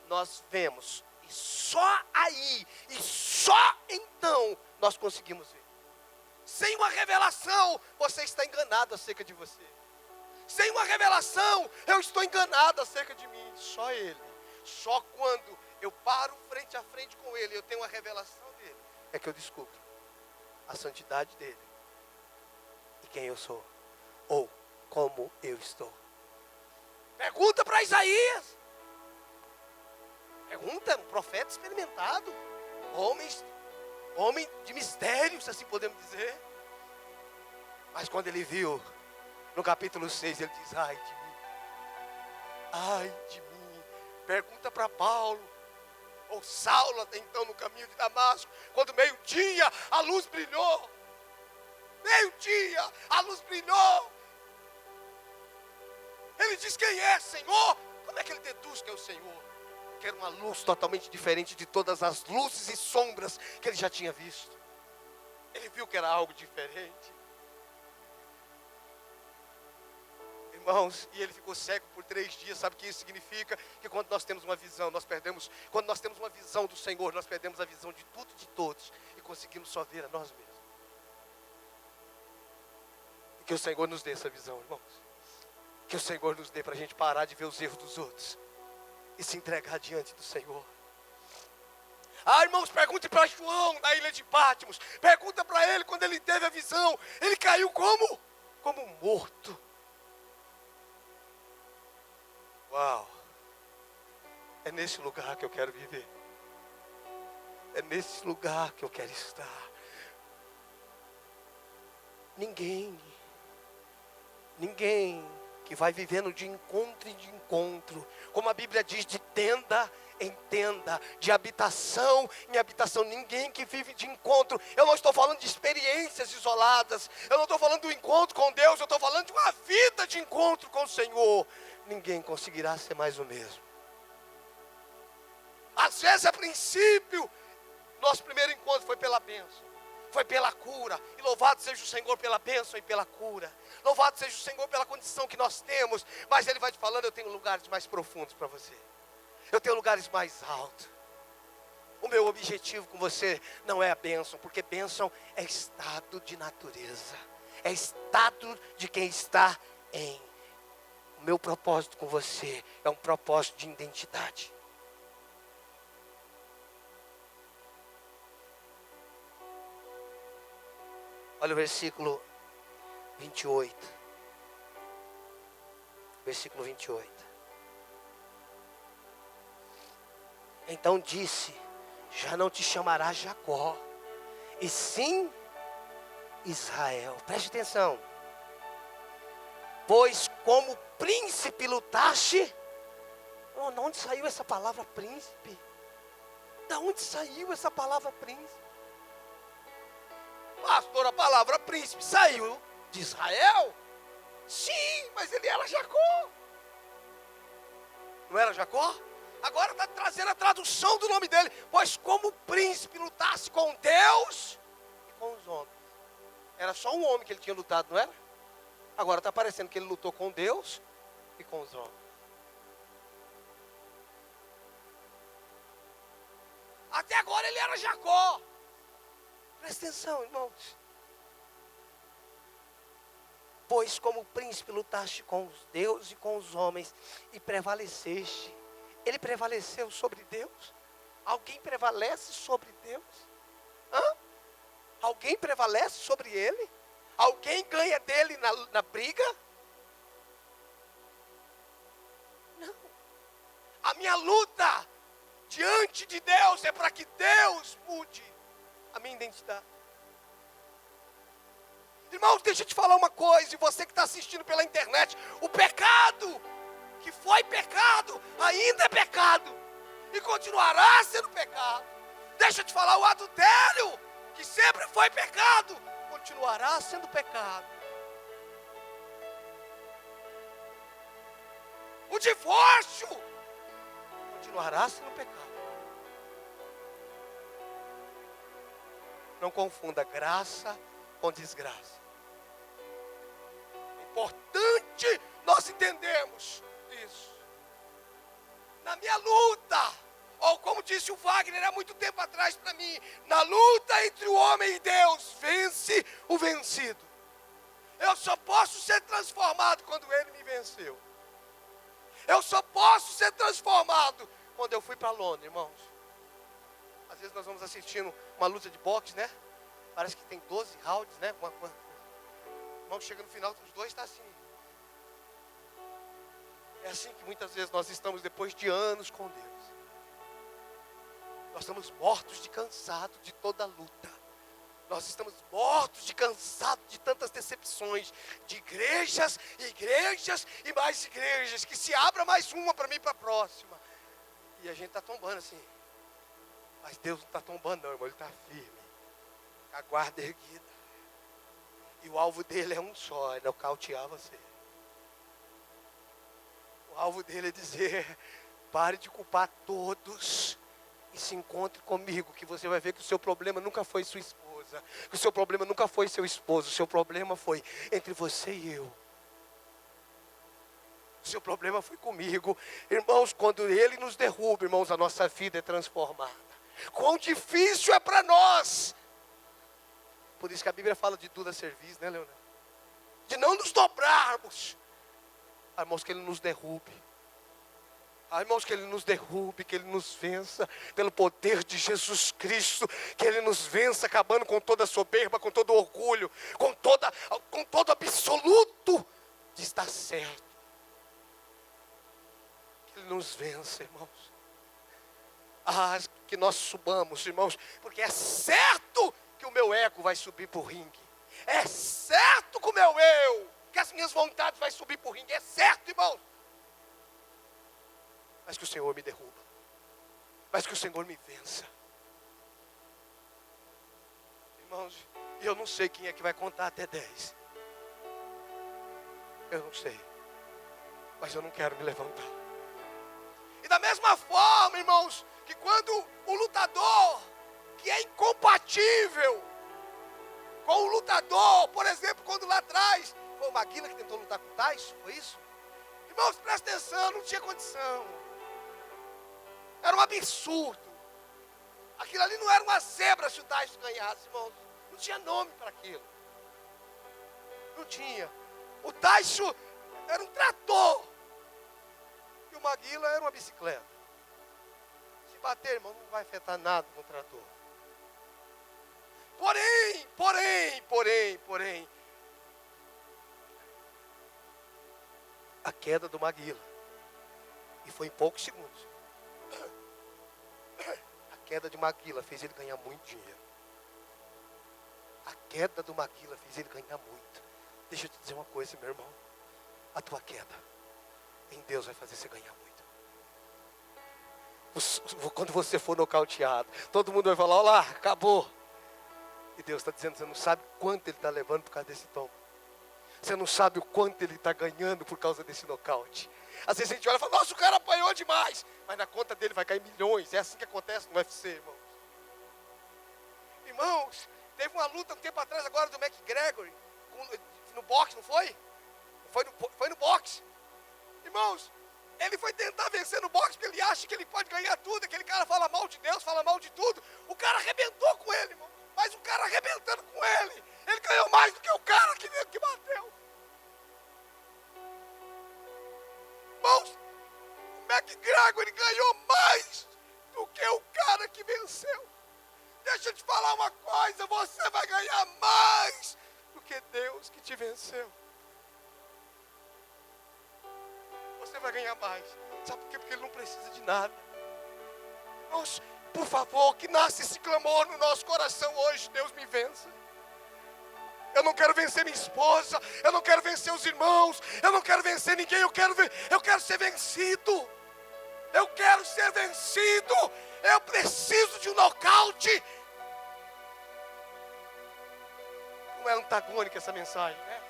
nós vemos. E só aí, e só então, nós conseguimos ver. Sem uma revelação, você está enganado acerca de você. Sem uma revelação, eu estou enganado acerca de mim. Só Ele. Só quando eu paro frente a frente com Ele, eu tenho uma revelação dEle, é que eu descubro a santidade dEle e quem eu sou, ou como eu estou. Pergunta para Isaías. Pergunta, um profeta experimentado, homem de mistérios, assim podemos dizer. Mas quando ele viu, no capítulo 6, ele diz: ai de mim, ai de mim. Pergunta para Paulo, ou Saulo até então no caminho de Damasco, quando meio-dia a luz brilhou. Meio-dia a luz brilhou. Ele diz: quem é, Senhor? Como é que ele deduz que é o Senhor? Que era uma luz totalmente diferente de todas as luzes e sombras que ele já tinha visto. Ele viu que era algo diferente. Irmãos, e ele ficou cego por 3 dias. Sabe o que isso significa? Que quando nós temos uma visão, nós perdemos. Quando nós temos uma visão do Senhor, nós perdemos a visão de tudo e de todos, e conseguimos só ver a nós mesmos. E que o Senhor nos dê essa visão, irmãos. Que o Senhor nos dê para a gente parar de ver os erros dos outros e se entregar diante do Senhor. Ah, irmãos, pergunte para João na ilha de Patmos. Pergunta para ele, quando ele teve a visão, ele caiu como? Como morto. Uau, é nesse lugar que eu quero viver. É nesse lugar que eu quero estar. Ninguém que vai vivendo de encontro em encontro, como a Bíblia diz, de tenda em tenda, de habitação em habitação. Ninguém que vive de encontro. Eu não estou falando de experiências isoladas, eu não estou falando do encontro com Deus, eu estou falando de uma vida de encontro com o Senhor. Ninguém conseguirá ser mais o mesmo. Às vezes, a princípio, nosso primeiro encontro foi pela bênção, foi pela cura. E louvado seja o Senhor pela bênção e pela cura. Louvado seja o Senhor pela condição que nós temos. Mas Ele vai te falando: eu tenho lugares mais profundos para você. Eu tenho lugares mais altos. O meu objetivo com você não é a bênção, porque bênção é estado de natureza. É estado de quem está em. O meu propósito com você é um propósito de identidade. Olha o versículo 28. Versículo 28. Então disse: já não te chamarás Jacó, e sim Israel. Preste atenção. Pois como príncipe lutaste. Oh, de onde saiu essa palavra príncipe? De onde saiu essa palavra príncipe? Pastor, a palavra príncipe saiu de Israel? Sim, mas ele era Jacó. Não era Jacó? Agora está trazendo a tradução do nome dele. Pois como o príncipe lutasse com Deus e com os homens. Era só um homem que ele tinha lutado, não era? Agora está parecendo que ele lutou com Deus e com os homens. Até agora ele era Jacó. Presta atenção, irmãos. Pois como o príncipe lutaste com os deuses e com os homens e prevaleceste. Ele prevaleceu sobre Deus? Alguém prevalece sobre Deus? Hã? Alguém prevalece sobre ele? Alguém ganha dele na briga? Não. A minha luta diante de Deus é para que Deus mude a minha identidade. Irmãos, deixa eu te falar uma coisa, e você que está assistindo pela internet, o pecado que foi pecado, ainda é pecado, e continuará sendo pecado. Deixa eu te falar, o adultério, que sempre foi pecado, continuará sendo pecado. O divórcio continuará sendo pecado. Não confunda graça com desgraça. É importante nós entendermos isso. Na minha luta, ou como disse o Wagner há muito tempo atrás para mim, na luta entre o homem e Deus, vence o vencido. Eu só posso ser transformado quando ele me venceu. Eu só posso ser transformado quando eu fui para Londres, irmãos. Às vezes nós vamos assistindo uma luta de boxe, né? Parece que tem 12 rounds, né? Irmão, chega no final, os dois estão assim. É assim que muitas vezes nós estamos depois de anos com Deus. Nós estamos mortos de cansado de toda a luta. Nós estamos mortos de cansado de tantas decepções. De igrejas, igrejas e mais igrejas. Que se abra mais uma para mim e para a próxima. E a gente está tombando assim. Mas Deus não está tombando não, irmão. Ele está firme. A guarda erguida. E o alvo dele é um só, é nocautear você. O alvo dele é dizer, pare de culpar todos e se encontre comigo, que você vai ver que o seu problema nunca foi sua esposa, que o seu problema nunca foi seu esposo, o seu problema foi entre você e eu. O seu problema foi comigo. Irmãos, quando ele nos derruba, irmãos, a nossa vida é transformada. Quão difícil é para nós. Por isso que a Bíblia fala de dura serviço, né, Leonardo? De não nos dobrarmos. Ah, irmãos, que ele nos derrube. Ah, irmãos, que ele nos derrube, que ele nos vença. Pelo poder de Jesus Cristo. Que ele nos vença, acabando com toda a soberba, com todo o orgulho. Com todo absoluto de estar certo. Que ele nos vença, irmãos. Ah, que nós subamos, irmãos. Porque é certo que o meu ego vai subir para o ringue. É certo que o meu eu, que as minhas vontades vai subir para o ringue. É certo, irmãos. Mas que o Senhor me derruba. Mas que o Senhor me vença. Irmãos, eu não sei quem é que vai contar até 10. Eu não sei. Mas eu não quero me levantar. E da mesma forma, irmãos, que quando o lutador que é incompatível com o lutador, por exemplo, quando lá atrás foi o Maguila que tentou lutar com o Tyson, foi isso? Irmãos, presta atenção, não tinha condição. Era um absurdo. Aquilo ali não era uma zebra se o Tyson ganhasse, irmãos. Não tinha nome para aquilo. Não tinha. O Tyson era um trator. E o Maguila era uma bicicleta. Se bater, irmão, não vai afetar nada no trator. Porém, a queda do Maguila, e foi em poucos segundos, a queda de Maguila fez ele ganhar muito dinheiro. A queda do Maguila fez ele ganhar muito. Deixa eu te dizer uma coisa, meu irmão, a tua queda em Deus vai fazer você ganhar muito. Quando você for nocauteado, todo mundo vai falar, olha lá, acabou. E Deus está dizendo, você não sabe quanto ele está levando por causa desse tombo. Você não sabe o quanto ele está ganhando por causa desse nocaute. Às vezes a gente olha e fala, nossa, o cara apanhou demais. Mas na conta dele vai cair milhões. É assim que acontece no UFC, irmãos. Irmãos, teve uma luta um tempo atrás agora do McGregor. No boxe, não foi? Foi no boxe. Irmãos, ele foi tentar vencer no boxe porque ele acha que ele pode ganhar tudo. Aquele cara fala mal de Deus, fala mal de tudo. O cara arrebentou com ele, irmão. Mas o cara arrebentando com ele, ele ganhou mais do que o cara que bateu. Irmãos, o McGregor, ele ganhou mais do que o cara que venceu. Deixa eu te falar uma coisa, você vai ganhar mais do que Deus que te venceu. Você vai ganhar mais. Sabe por quê? Porque ele não precisa de nada. Irmãos, por favor, que nasça esse clamor no nosso coração hoje, Deus me vença. Eu não quero vencer minha esposa, eu não quero vencer os irmãos, eu não quero vencer ninguém, eu quero ser vencido. Eu quero ser vencido. Eu preciso de um nocaute. Não é antagônica essa mensagem, né?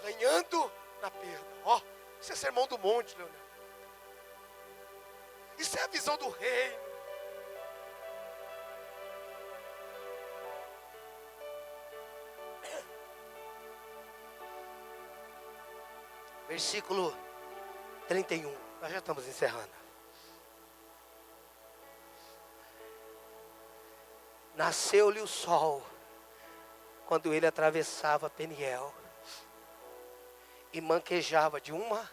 Ganhando na perda. Ó, isso é sermão do monte, Leonel. Isso é a visão do reino. Versículo 31. Nós já estamos encerrando. Nasceu-lhe o sol quando ele atravessava Peniel e manquejava de uma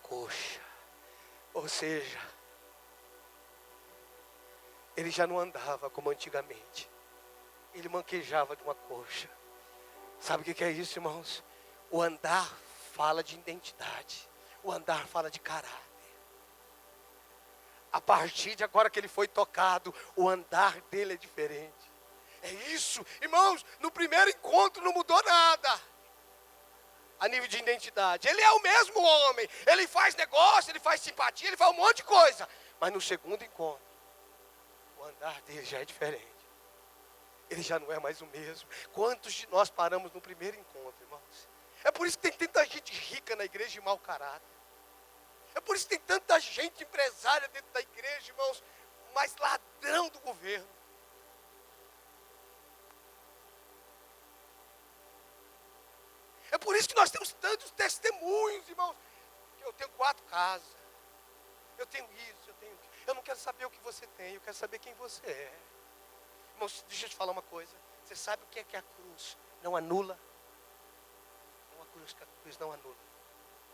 coxa. Ou seja, ele já não andava como antigamente. Ele manquejava de uma coxa. Sabe o que é isso, irmãos? O andar fala de identidade. O andar fala de caráter. A partir de agora que ele foi tocado, o andar dele é diferente. É isso, irmãos, no primeiro encontro não mudou nada. A nível de identidade, ele é o mesmo homem. Ele faz negócio, ele faz simpatia, ele faz um monte de coisa. Mas no segundo encontro, o andar dele já é diferente. Ele já não é mais o mesmo. Quantos de nós paramos no primeiro encontro, irmãos? É por isso que tem tanta gente rica na igreja de mau caráter. É por isso que tem tanta gente empresária dentro da igreja, irmãos, mas ladrão do governo. É por isso que nós temos tantos testemunhos, irmãos. Eu tenho 4 casas. Eu tenho isso, eu tenho aquilo. Eu não quero saber o que você tem, eu quero saber quem você é. Irmãos, deixa eu te falar uma coisa. Você sabe o que é a cruz não anula? Não, a cruz não anula.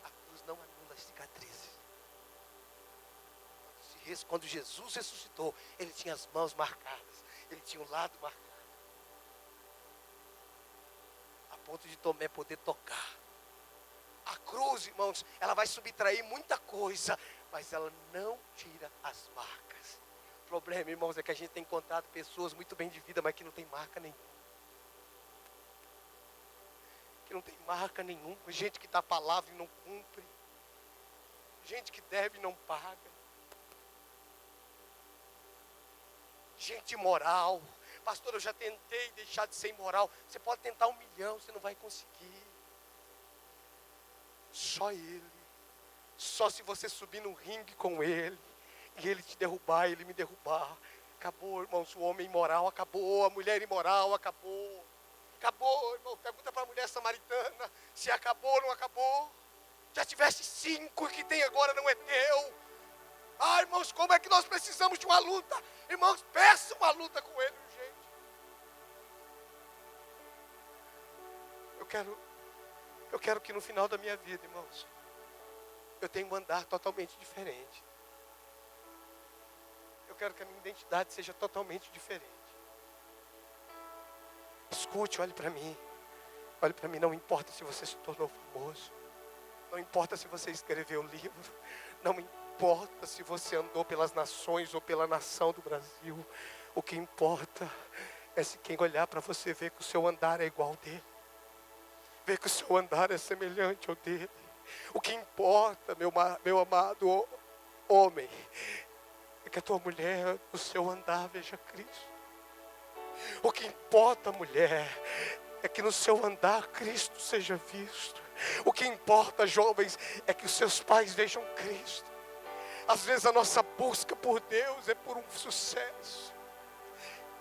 A cruz não anula as cicatrizes. Quando Jesus ressuscitou, ele tinha as mãos marcadas. Ele tinha o lado marcado. A ponto de Tomé poder tocar. A cruz, irmãos, ela vai subtrair muita coisa, mas ela não tira as marcas. O problema, irmãos, é que a gente tem encontrado pessoas muito bem de vida, mas que não tem marca nenhuma. Que não tem marca nenhuma. Gente que dá palavra e não cumpre. Gente que deve e não paga. Gente imoral. Pastor, eu já tentei deixar de ser imoral. Você pode tentar 1 milhão, você não vai conseguir. Só Ele. Só se você subir no ringue com Ele. E Ele te derrubar, Ele me derrubar. Acabou, irmãos, o homem imoral acabou. A mulher imoral acabou. Acabou, irmão. Pergunta para a mulher samaritana se acabou ou não acabou. Já tivesse 5 que tem agora não é teu. Ah, irmãos, como é que nós precisamos de uma luta? Irmãos, peça uma luta com Ele, gente. Eu quero que no final da minha vida, irmãos, eu tenha um andar totalmente diferente. Eu quero que a minha identidade seja totalmente diferente. Escute, olhe para mim. Olhe para mim, não importa se você se tornou famoso. Não importa se você escreveu livro. Não importa se você andou pelas nações ou pela nação do Brasil. O que importa é se quem olhar para você ver que o seu andar é igual ao dele. Ver que o seu andar é semelhante ao dele. O que importa, meu amado homem, é que a tua mulher, o seu andar, veja Cristo. O que importa, mulher, é que no seu andar Cristo seja visto. O que importa, jovens, é que os seus pais vejam Cristo. Às vezes a nossa busca por Deus é por um sucesso.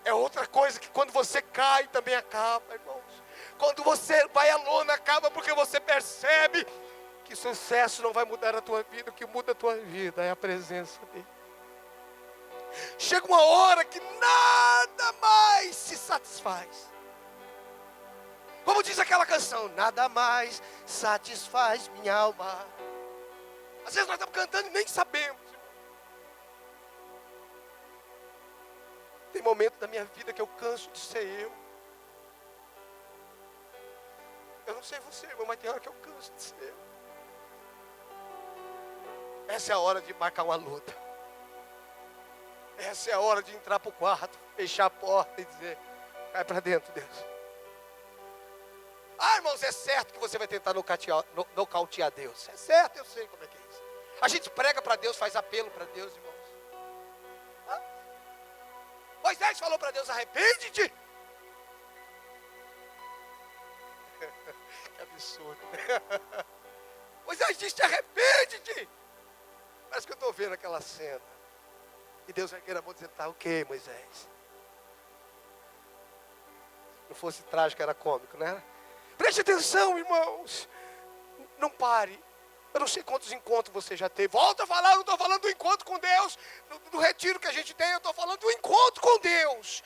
É outra coisa que quando você cai também acaba, irmãos. Quando você vai à lona, acaba porque você percebe que sucesso não vai mudar a tua vida. O que muda a tua vida é a presença dele. Chega uma hora que nada mais se satisfaz. Como diz aquela canção, nada mais satisfaz minha alma. Às vezes nós estamos cantando e nem sabemos. Tem momento da minha vida que eu canso de ser eu. Eu não sei você, irmão, mas tem hora que eu canso de ser eu. Essa é a hora de marcar uma luta. Essa é a hora de entrar para o quarto, fechar a porta e dizer, cai para dentro, Deus. Ah, irmãos, é certo que você vai tentar nocautear Deus. É certo, eu sei como é que é isso. A gente prega para Deus, faz apelo para Deus, irmãos. Moisés falou para Deus, arrepende-te. Que absurdo. Moisés disse, arrepende-te. Parece que eu estou vendo aquela cena. E Deus vai querer a mão dizendo, tá ok, Moisés. Se não fosse trágico, era cômico, né? Preste atenção, irmãos. Não pare. Eu não sei quantos encontros você já teve. Volta a falar, eu não estou falando do encontro com Deus. Do retiro que a gente tem, eu estou falando do encontro com Deus.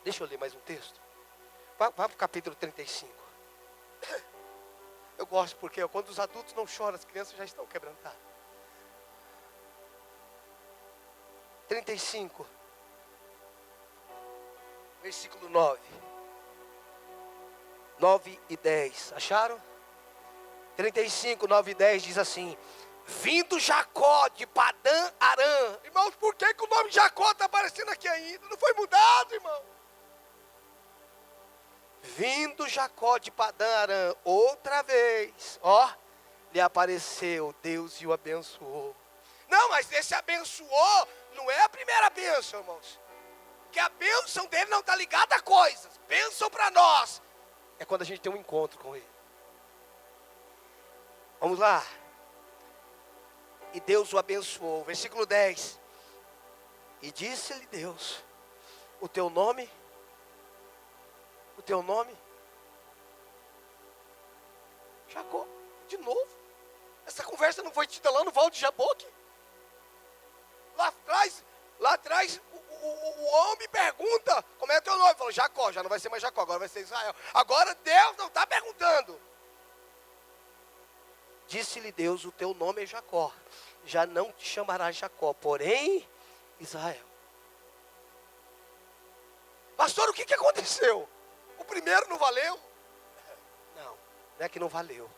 Deixa eu ler mais um texto. Vá para o capítulo 35. Eu gosto porque quando os adultos não choram, as crianças já estão quebrantadas. 35. Versículo 9. 9 e 10. Acharam? 35, 9 e 10 diz assim. Vindo Jacó de Padã Arã. Irmãos, por que o nome Jacó está aparecendo aqui ainda? Não foi mudado, irmão. Vindo Jacó de Padã Arã, outra vez, ó, lhe apareceu, Deus e o abençoou. Não, mas esse abençoou não é a primeira bênção, irmãos. Que a bênção dele não está ligada a coisas. Bênção para nós é quando a gente tem um encontro com ele. Vamos lá. E Deus o abençoou. Versículo 10. E disse-lhe Deus, o teu nome? O teu nome? Jacó. De novo. Essa conversa não foi tida lá no Val de Jaboque? Lá atrás, o homem pergunta, como é teu nome? Falou, Jacó, já não vai ser mais Jacó, agora vai ser Israel. Agora Deus não está perguntando. Disse-lhe Deus, o teu nome é Jacó. Já não te chamarás Jacó, porém Israel. Pastor, o que aconteceu? O primeiro não valeu? Não é que não valeu.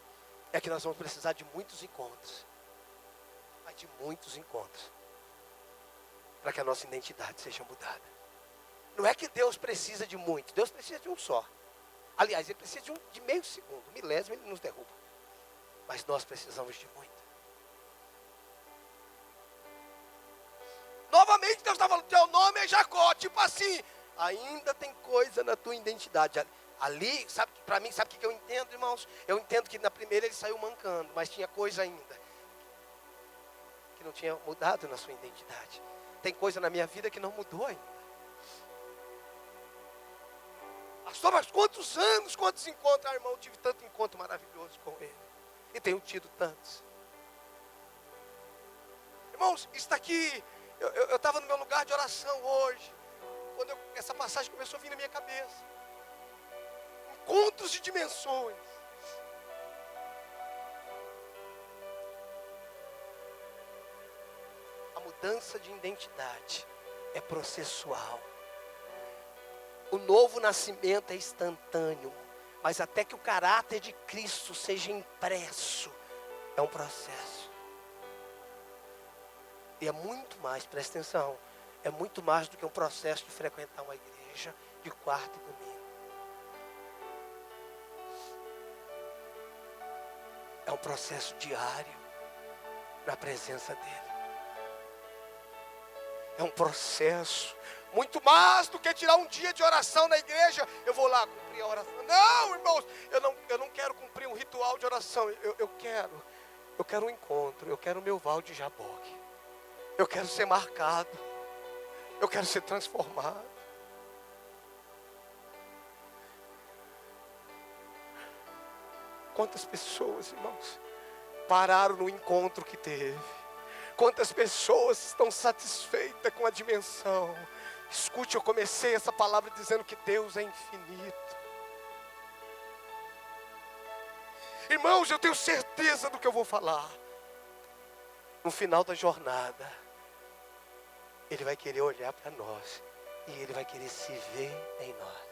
É que nós vamos precisar de muitos encontros. Mas de muitos encontros. Para que a nossa identidade seja mudada. Não é que Deus precisa de muito. Deus precisa de um só. Aliás, Ele precisa de meio segundo. Milésimo Ele nos derruba. Mas nós precisamos de muito. Novamente Deus está falando, teu nome é Jacó. Tipo assim, ainda tem coisa na tua identidade. Ali, sabe, para mim, sabe o que eu entendo, irmãos? Eu entendo que na primeira ele saiu mancando, mas tinha coisa ainda que não tinha mudado na sua identidade. Tem coisa na minha vida que não mudou ainda. Pastor, mas quantos anos, quantos encontros? Ah, irmão, eu tive tanto encontro maravilhoso com ele. E tenho tido tantos. Irmãos, isso daqui, eu estava no meu lugar de oração hoje. Quando essa passagem começou a vir na minha cabeça. Encontros de dimensões. A mudança de identidade é processual. O novo nascimento é instantâneo. Mas até que o caráter de Cristo seja impresso, é um processo. E é muito mais, presta atenção, é muito mais do que um processo de frequentar uma igreja de quarta e domingo. É um processo diário na presença dele. É um processo. Muito mais do que tirar um dia de oração na igreja, eu vou lá cumprir a oração. Não, irmãos, eu não quero cumprir um ritual de oração. Eu quero um encontro. Eu quero o meu Val de Jaboque. Eu quero ser marcado. Eu quero ser transformado. Quantas pessoas, irmãos, pararam no encontro que teve? Quantas pessoas estão satisfeitas com a dimensão? Escute, eu comecei essa palavra dizendo que Deus é infinito. Irmãos, eu tenho certeza do que eu vou falar. No final da jornada, Ele vai querer olhar para nós e Ele vai querer se ver em nós.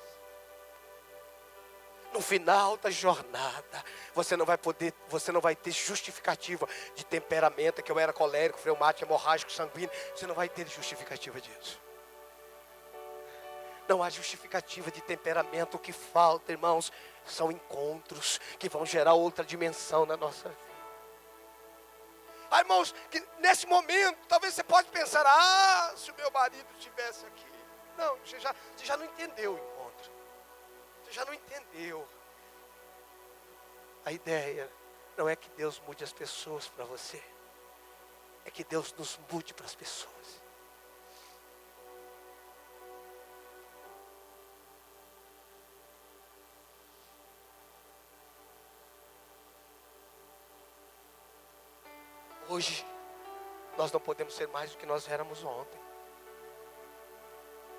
No final da jornada, você não vai ter justificativa de temperamento, que eu era colérico, fleumático, hemorrágico, sanguíneo. Você não vai ter justificativa disso. Não há justificativa de temperamento. O que falta, irmãos, são encontros que vão gerar outra dimensão na nossa vida. Irmãos, que nesse momento, talvez você pode pensar, se o meu marido estivesse aqui. Não, você já não entendeu o encontro. Você já não entendeu. A ideia não é que Deus mude as pessoas para você. É que Deus nos mude para as pessoas. Hoje, nós não podemos ser mais do que nós éramos ontem.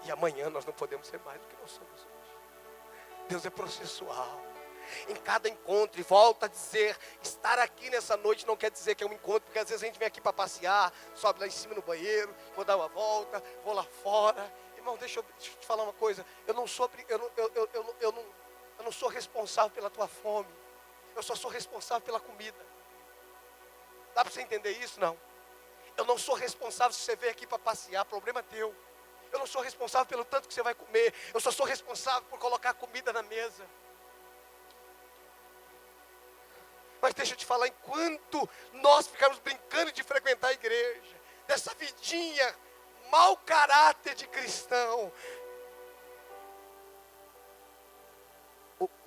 E amanhã nós não podemos ser mais do que nós somos hoje. Deus é processual. Em cada encontro, e volta a dizer, estar aqui nessa noite não quer dizer que é um encontro, porque às vezes a gente vem aqui para passear, sobe lá em cima no banheiro, vou dar uma volta, vou lá fora. Irmão, deixa eu te falar uma coisa, eu não sou responsável pela tua fome, eu só sou responsável pela comida. Dá para você entender isso? Não. Eu não sou responsável se você veio aqui para passear, problema teu. Eu não sou responsável pelo tanto que você vai comer. Eu só sou responsável por colocar comida na mesa. Mas deixa eu te falar, enquanto nós ficamos brincando de frequentar a igreja, dessa vidinha, mau caráter de cristão,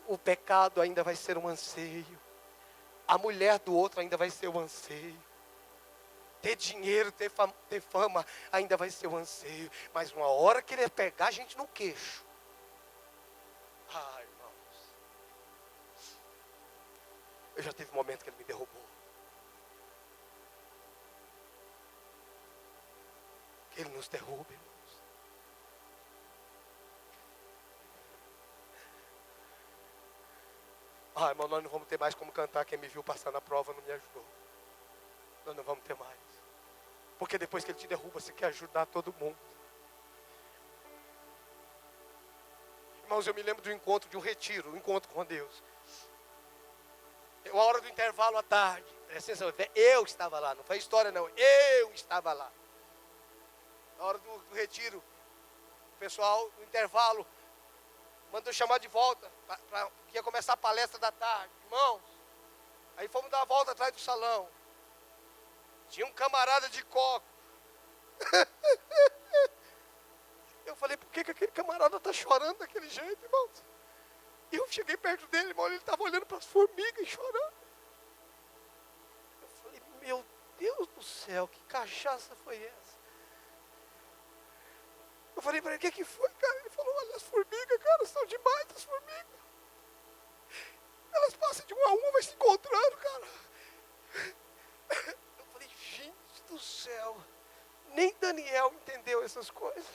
o pecado ainda vai ser um anseio. A mulher do outro ainda vai ser o anseio. Ter dinheiro, ter fama, ainda vai ser o anseio. Mas uma hora que ele pegar a gente no queixo. Ai, irmãos. Eu já tive um momento que ele me derrubou. Que ele nos derrube, irmãos. Irmão, nós não vamos ter mais como cantar. Quem me viu passar na prova não me ajudou. Nós não vamos ter mais. Porque depois que ele te derruba, você quer ajudar todo mundo. Irmãos, eu me lembro de um encontro, de um retiro, um encontro com Deus. A hora do intervalo à tarde. Presta atenção, eu estava lá, não foi história não. Eu estava lá. Na hora do retiro, o pessoal, no intervalo, mandou chamar de volta, que ia começar a palestra da tarde. Irmãos, aí fomos dar a volta atrás do salão. Tinha um camarada de coco. Eu falei, por que aquele camarada está chorando daquele jeito, irmãos? E eu cheguei perto dele, irmão, ele estava olhando para as formigas e chorando. Eu falei, meu Deus do céu, que cachaça foi essa? Eu falei para ele, o que foi, cara? Ele falou, olha, as formigas, cara, são demais as formigas. Elas passam de uma a uma, vai se encontrando, cara. Eu falei, gente do céu, nem Daniel entendeu essas coisas.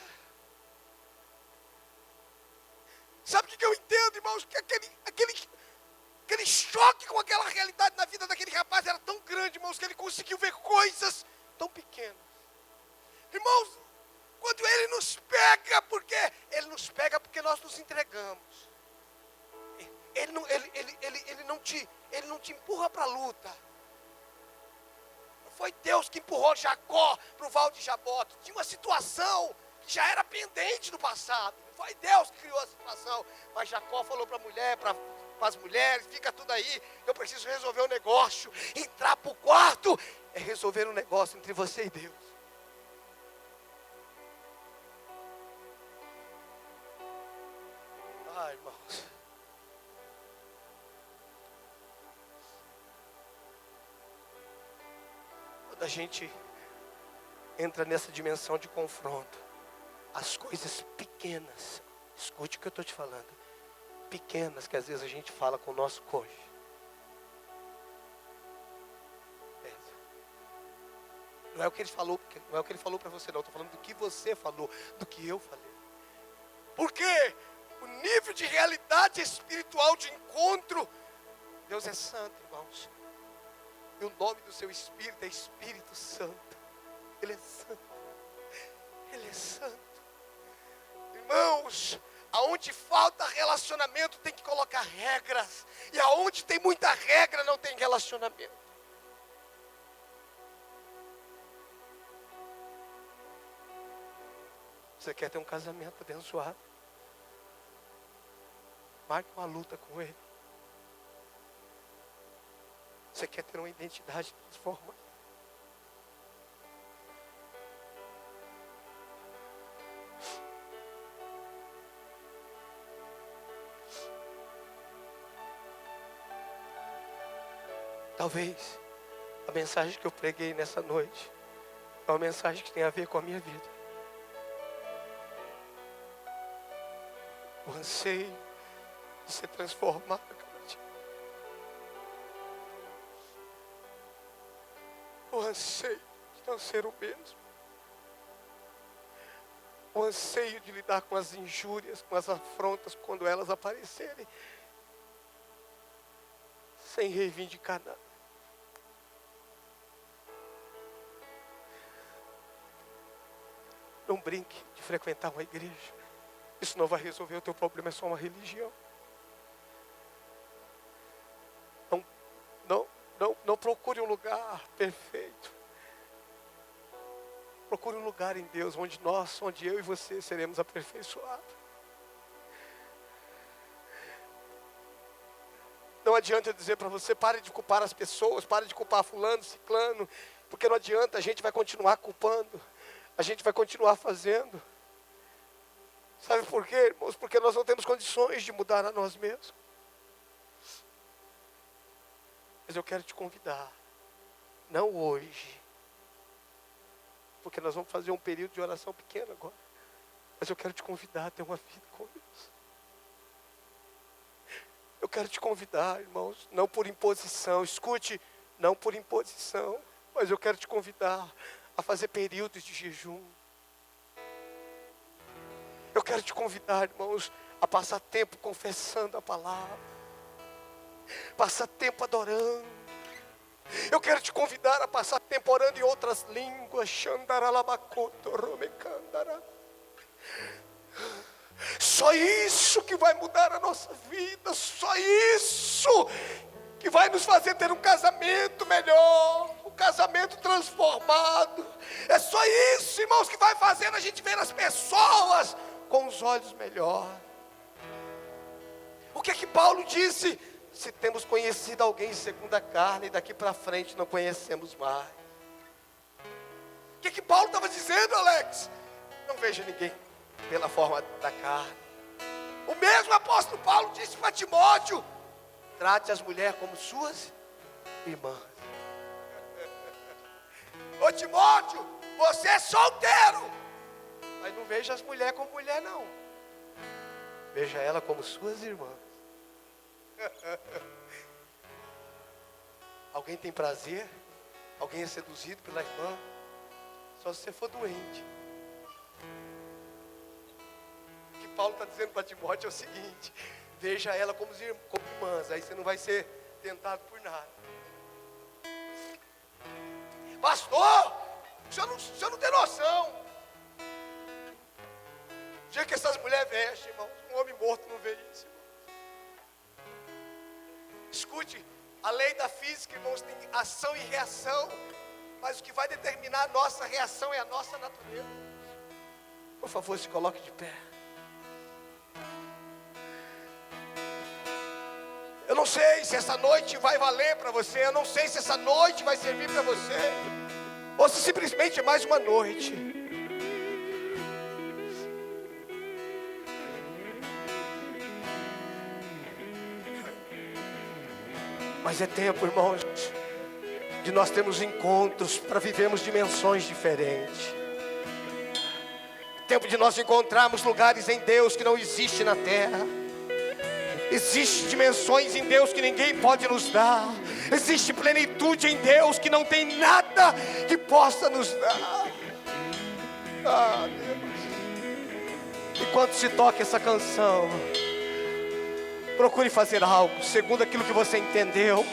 Sabe o que eu entendo, irmãos? Que aquele choque com aquela realidade na vida daquele rapaz era tão grande, irmãos, que ele conseguiu ver coisas tão pequenas. Irmãos, quando ele nos pega, porque nós nos entregamos. Ele não te empurra para a luta. Não foi Deus que empurrou Jacó para o Val de Jaboque. Tinha uma situação que já era pendente no passado. Não foi Deus que criou a situação. Mas Jacó falou para a mulher, para as mulheres, fica tudo aí, eu preciso resolver um negócio. Entrar para o quarto é resolver um negócio entre você e Deus. quando a gente entra nessa dimensão de confronto, as coisas pequenas, escute o que eu estou te falando, pequenas que às vezes a gente fala com o nosso cônjuge, não é o que ele falou, não é o que ele falou para você não, estou falando do que você falou, do que eu falei. Porque o nível de realidade espiritual de encontro, Deus é santo, irmãos. E o nome do seu Espírito é Espírito Santo. Ele é santo. Ele é santo. Irmãos, aonde falta relacionamento tem que colocar regras. E aonde tem muita regra não tem relacionamento. Você quer ter um casamento abençoado? Marque uma luta com ele. Você quer ter uma identidade transformada? Talvez a mensagem que eu preguei nessa noite é uma mensagem que tem a ver com a minha vida. O anseio de ser transformado a cada dia. O anseio de não ser o mesmo. O anseio de lidar com as injúrias, com as afrontas, quando elas aparecerem, sem reivindicar nada. Não brinque de frequentar uma igreja. Isso não vai resolver o teu problema, é só uma religião. Não procure um lugar perfeito. Procure um lugar em Deus onde eu e você seremos aperfeiçoados. Não adianta eu dizer para você, pare de culpar as pessoas, pare de culpar fulano, ciclano, porque não adianta, a gente vai continuar culpando, a gente vai continuar fazendo. Sabe por quê, irmãos? Porque nós não temos condições de mudar a nós mesmos. Mas eu quero te convidar, não hoje, porque nós vamos fazer um período de oração pequeno agora, mas eu quero te convidar a ter uma vida com Deus. Eu quero te convidar, irmãos, não por imposição, escute, não por imposição, mas eu quero te convidar a fazer períodos de jejum. Eu quero te convidar, irmãos, a passar tempo confessando a palavra. Passar tempo adorando. Eu quero te convidar a passar tempo orando em outras línguas. Só isso que vai mudar a nossa vida. Só isso que vai nos fazer ter um casamento melhor. Um casamento transformado. É só isso, irmãos, que vai fazer a gente ver as pessoas com os olhos melhor. O que é que Paulo disse? Se temos conhecido alguém segundo a carne, daqui para frente não conhecemos mais. O que é que Paulo estava dizendo, Alex? Não veja ninguém pela forma da carne. O mesmo apóstolo Paulo disse para Timóteo: trate as mulheres como suas irmãs. Ô Timóteo, você é solteiro, mas não veja as mulheres como mulher não. Veja ela como suas irmãs. Alguém tem prazer? Alguém é seduzido pela irmã? Só se você for doente. O que Paulo está dizendo para Timóteo é o seguinte: veja ela como irmãs, aí você não vai ser tentado por nada. Pastor, o senhor não tem noção. O dia que essas mulheres vestem, irmão, um homem morto não vê isso, irmão. Escute, a lei da física, irmãos, tem ação e reação, mas o que vai determinar a nossa reação é a nossa natureza. Por favor, se coloque de pé. Eu não sei se essa noite vai valer para você, eu não sei se essa noite vai servir para você, ou se simplesmente é mais uma noite. Mas é tempo, irmãos, de nós termos encontros para vivermos dimensões diferentes. Tempo de nós encontrarmos lugares em Deus que não existe na terra. Existem dimensões em Deus que ninguém pode nos dar. Existe plenitude em Deus que não tem nada que possa nos dar. Ah, Deus. Enquanto se toca essa canção, procure fazer algo segundo aquilo que você entendeu,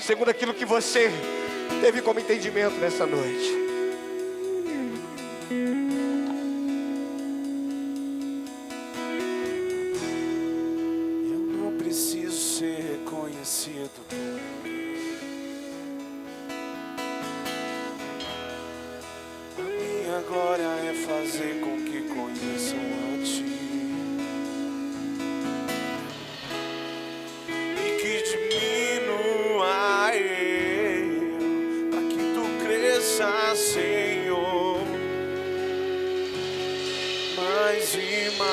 segundo aquilo que você teve como entendimento nessa noite. Eu não preciso ser reconhecido por ninguém. A minha glória é fazer com que conheçam a Ti. Senhor, mais e mais,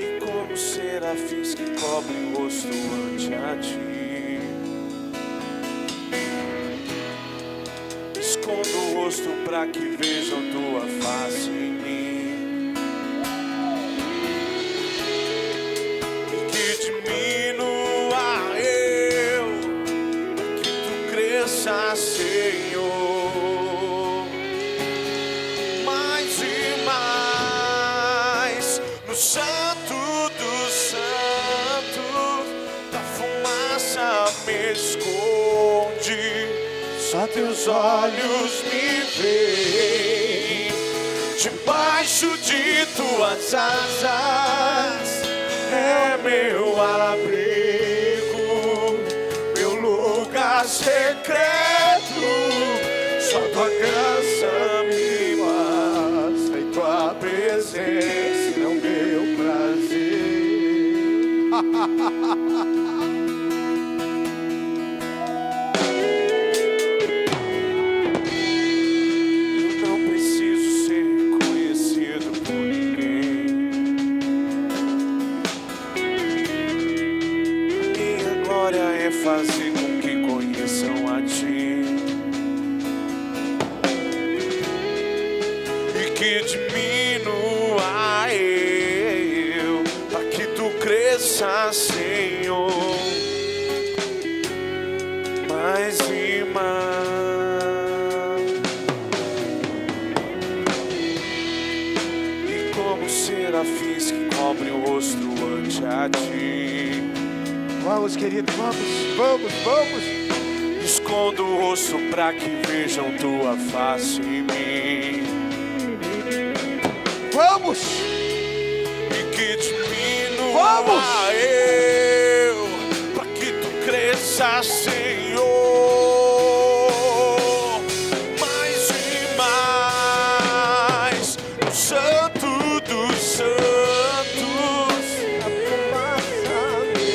e como serafins que cobrem o rosto ante a Ti, escondo o rosto para que vejam Tua face em mim, e que diminua Senhor, mais e mais, no Santo dos Santos, da fumaça me esconde, só Teus olhos me veem, debaixo de Tuas asas, é meu abrigo, secreto, só Tua graça me basta e Tua presença é o meu prazer. Eu não preciso ser reconhecido por ninguém. A minha glória é fazer a Ti, e que diminua eu, para que Tu cresça, Senhor, mais e mais, e como serafins que cobrem o rosto ante a Ti. Vamos, querido, vamos. Escondo o rosto para que vejam Tua face em mim. Vamos! E que diminua eu, para que Tu cresça, Senhor, mais e mais, no Santo dos Santos, a fumaça me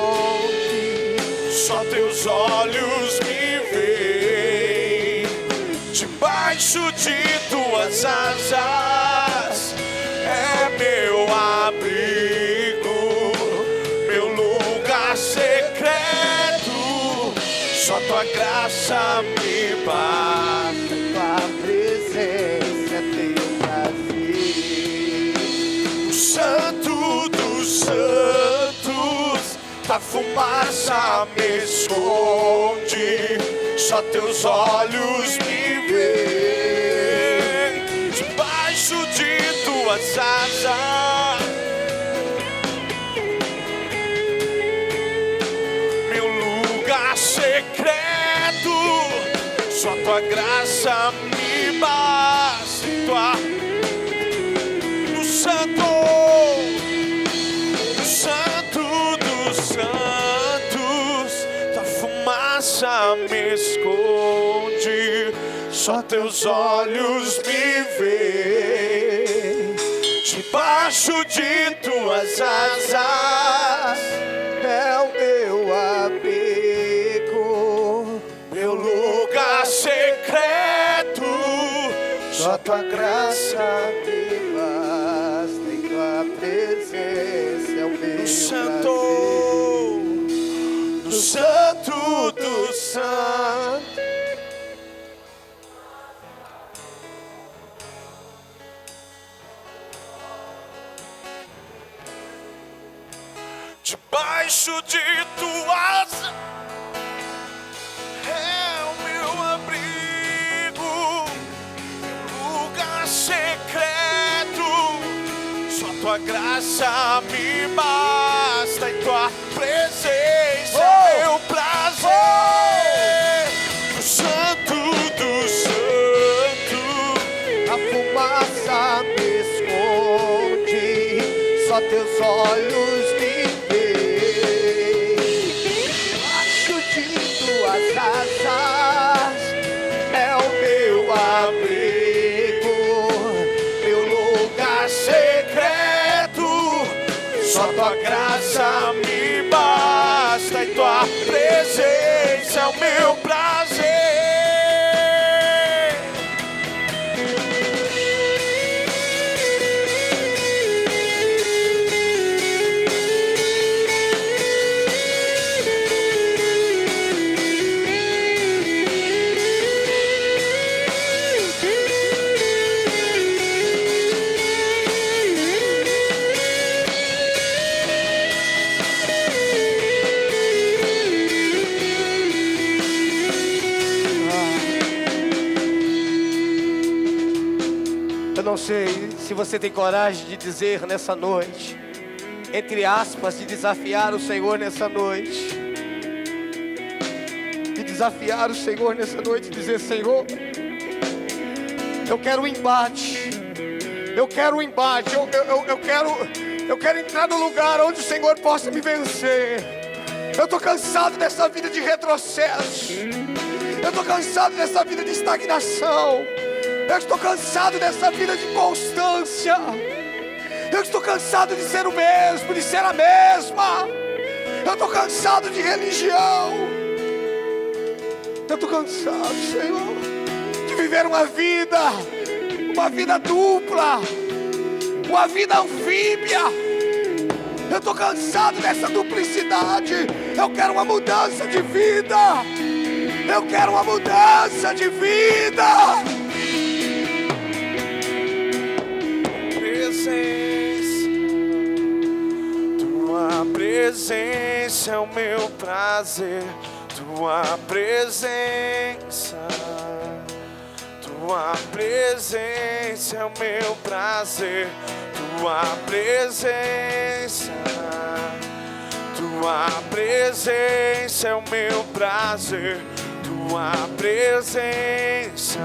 esconde, só Teus olhos me veem, debaixo de Tuas asas, é meu abrigo, meu lugar secreto, só Tua graça me basta, Tua presença tem prazer, o Santo dos Santos, da fumaça me esconde, só Teus olhos me veem, debaixo de Tuas asas, meu lugar secreto, só Tua graça me basta, no Santo dos Santos, da fumaça me esconde, só Teus olhos me veem, debaixo de Tuas asas, é o meu abrigo, meu lugar secreto, só Tua graça me basta e Tua presença é o meu Santo debaixo de tuas é o meu abrigo, lugar secreto. Só tua graça me basta e tua presença é meu prazer. O Santo do Santo, a fumaça me esconde, só teus olhos me veem. Debaixo de tuas asas é o meu abrigo, meu lugar secreto. só tua graça me basta e tua presença é o meu prazer. Eu não sei se você tem coragem de dizer nessa noite, entre aspas, de desafiar o Senhor nessa noite. De desafiar o Senhor nessa noite e dizer: Senhor, eu quero um embate. Eu quero um embate. Eu quero entrar no lugar onde o Senhor possa me vencer. Eu estou cansado dessa vida de retrocesso. Eu estou cansado dessa vida de estagnação. Eu estou cansado dessa vida de constância. Eu estou cansado de ser o mesmo, de ser a mesma. Eu estou cansado de religião. Eu estou cansado, Senhor, de viver uma vida dupla, uma vida anfíbia. Eu estou cansado dessa duplicidade. Eu quero uma mudança de vida. Eu quero uma mudança de vida. Tua presença é o meu prazer. Tua presença é o meu prazer. Tua presença é o meu prazer. Tua presença é o meu prazer. Tua presença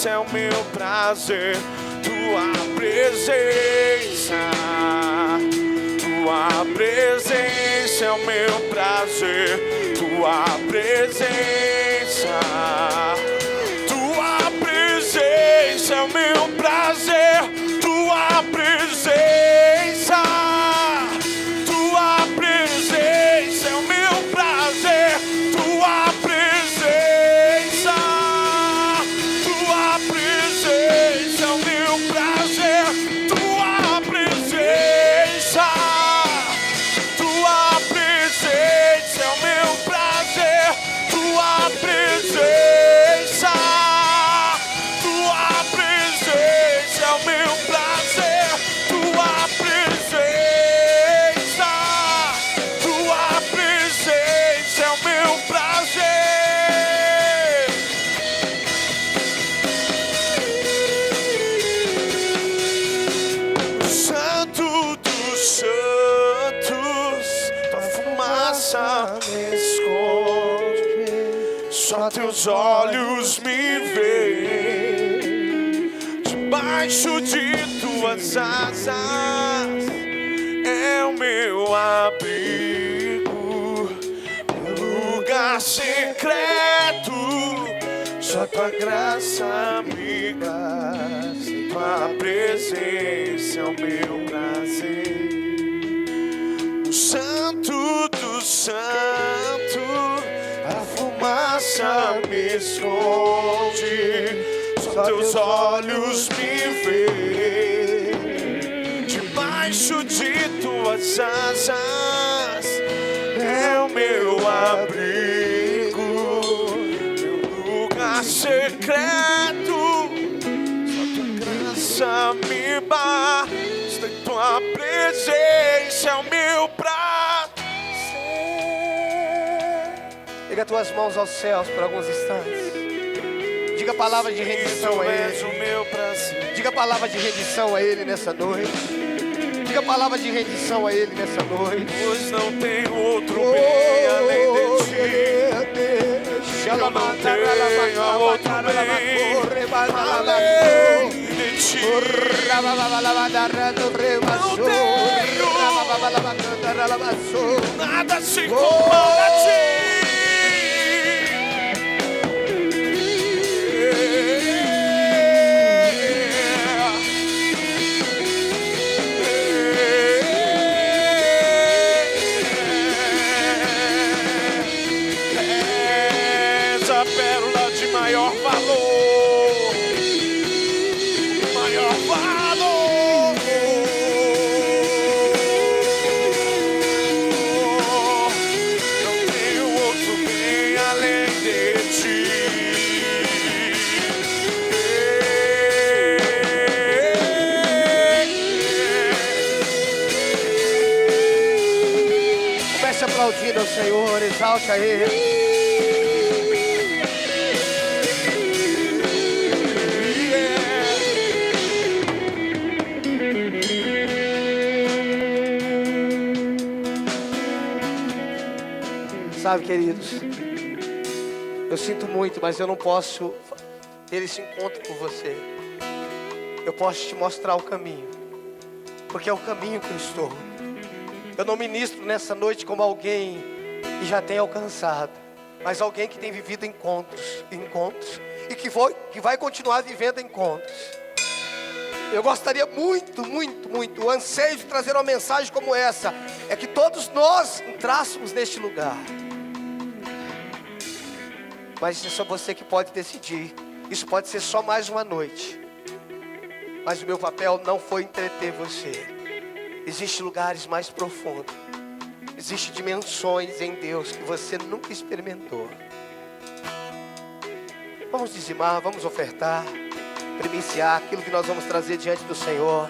é o meu prazer. Tua presença é o meu prazer. Tua presença é o meu prazer. Tua presença é o meu prazer. Tua presença é o meu prazer. Tua presença é o meu prazer. Tua presença é o meu prazer. Santo dos santos, tua fumaça me esconde, só teus olhos me veem. Debaixo de tuas asas é o meu abrigo, meu lugar secreto. Só tua graça me basta, tua presença é o meu prazer. O Santo do Santo, a fumaça me esconde, só teus olhos me veem. Debaixo de tuas asas é o meu abrigo, meu lugar secreto. Só tua graça graça me basta, e tua presença é o meu prazer. Liga tuas mãos aos céus por alguns instantes. Diga a palavra de rendição a Tu és Ele. o meu prazer. Diga a palavra de rendição a Ele nessa noite. Diga a palavra de rendição a Ele nessa noite. Pois não tem outro bem além de ti. Eu não tenho outro bem além de ti. Nada se compara a ti. Maior valor, maior valor. Não tenho outro bem além de ti. Comece aplaudindo ao Senhor, exalte a Ele. Sabe, queridos, eu sinto muito, mas eu não posso ter esse encontro com você. Eu posso te mostrar o caminho, porque é o caminho que eu estou. Eu não ministro nessa noite como alguém que já tem alcançado, mas alguém que tem vivido encontros e que vai continuar vivendo encontros. Eu gostaria muito, o anseio de trazer uma mensagem como essa é que todos nós entrássemos neste lugar. Mas é só você que pode decidir. Isso pode ser só mais uma noite. Mas o meu papel não foi entreter você. Existem lugares mais profundos. Existem dimensões em Deus que você nunca experimentou. Vamos dizimar, vamos ofertar, primiciar aquilo que nós vamos trazer diante do Senhor.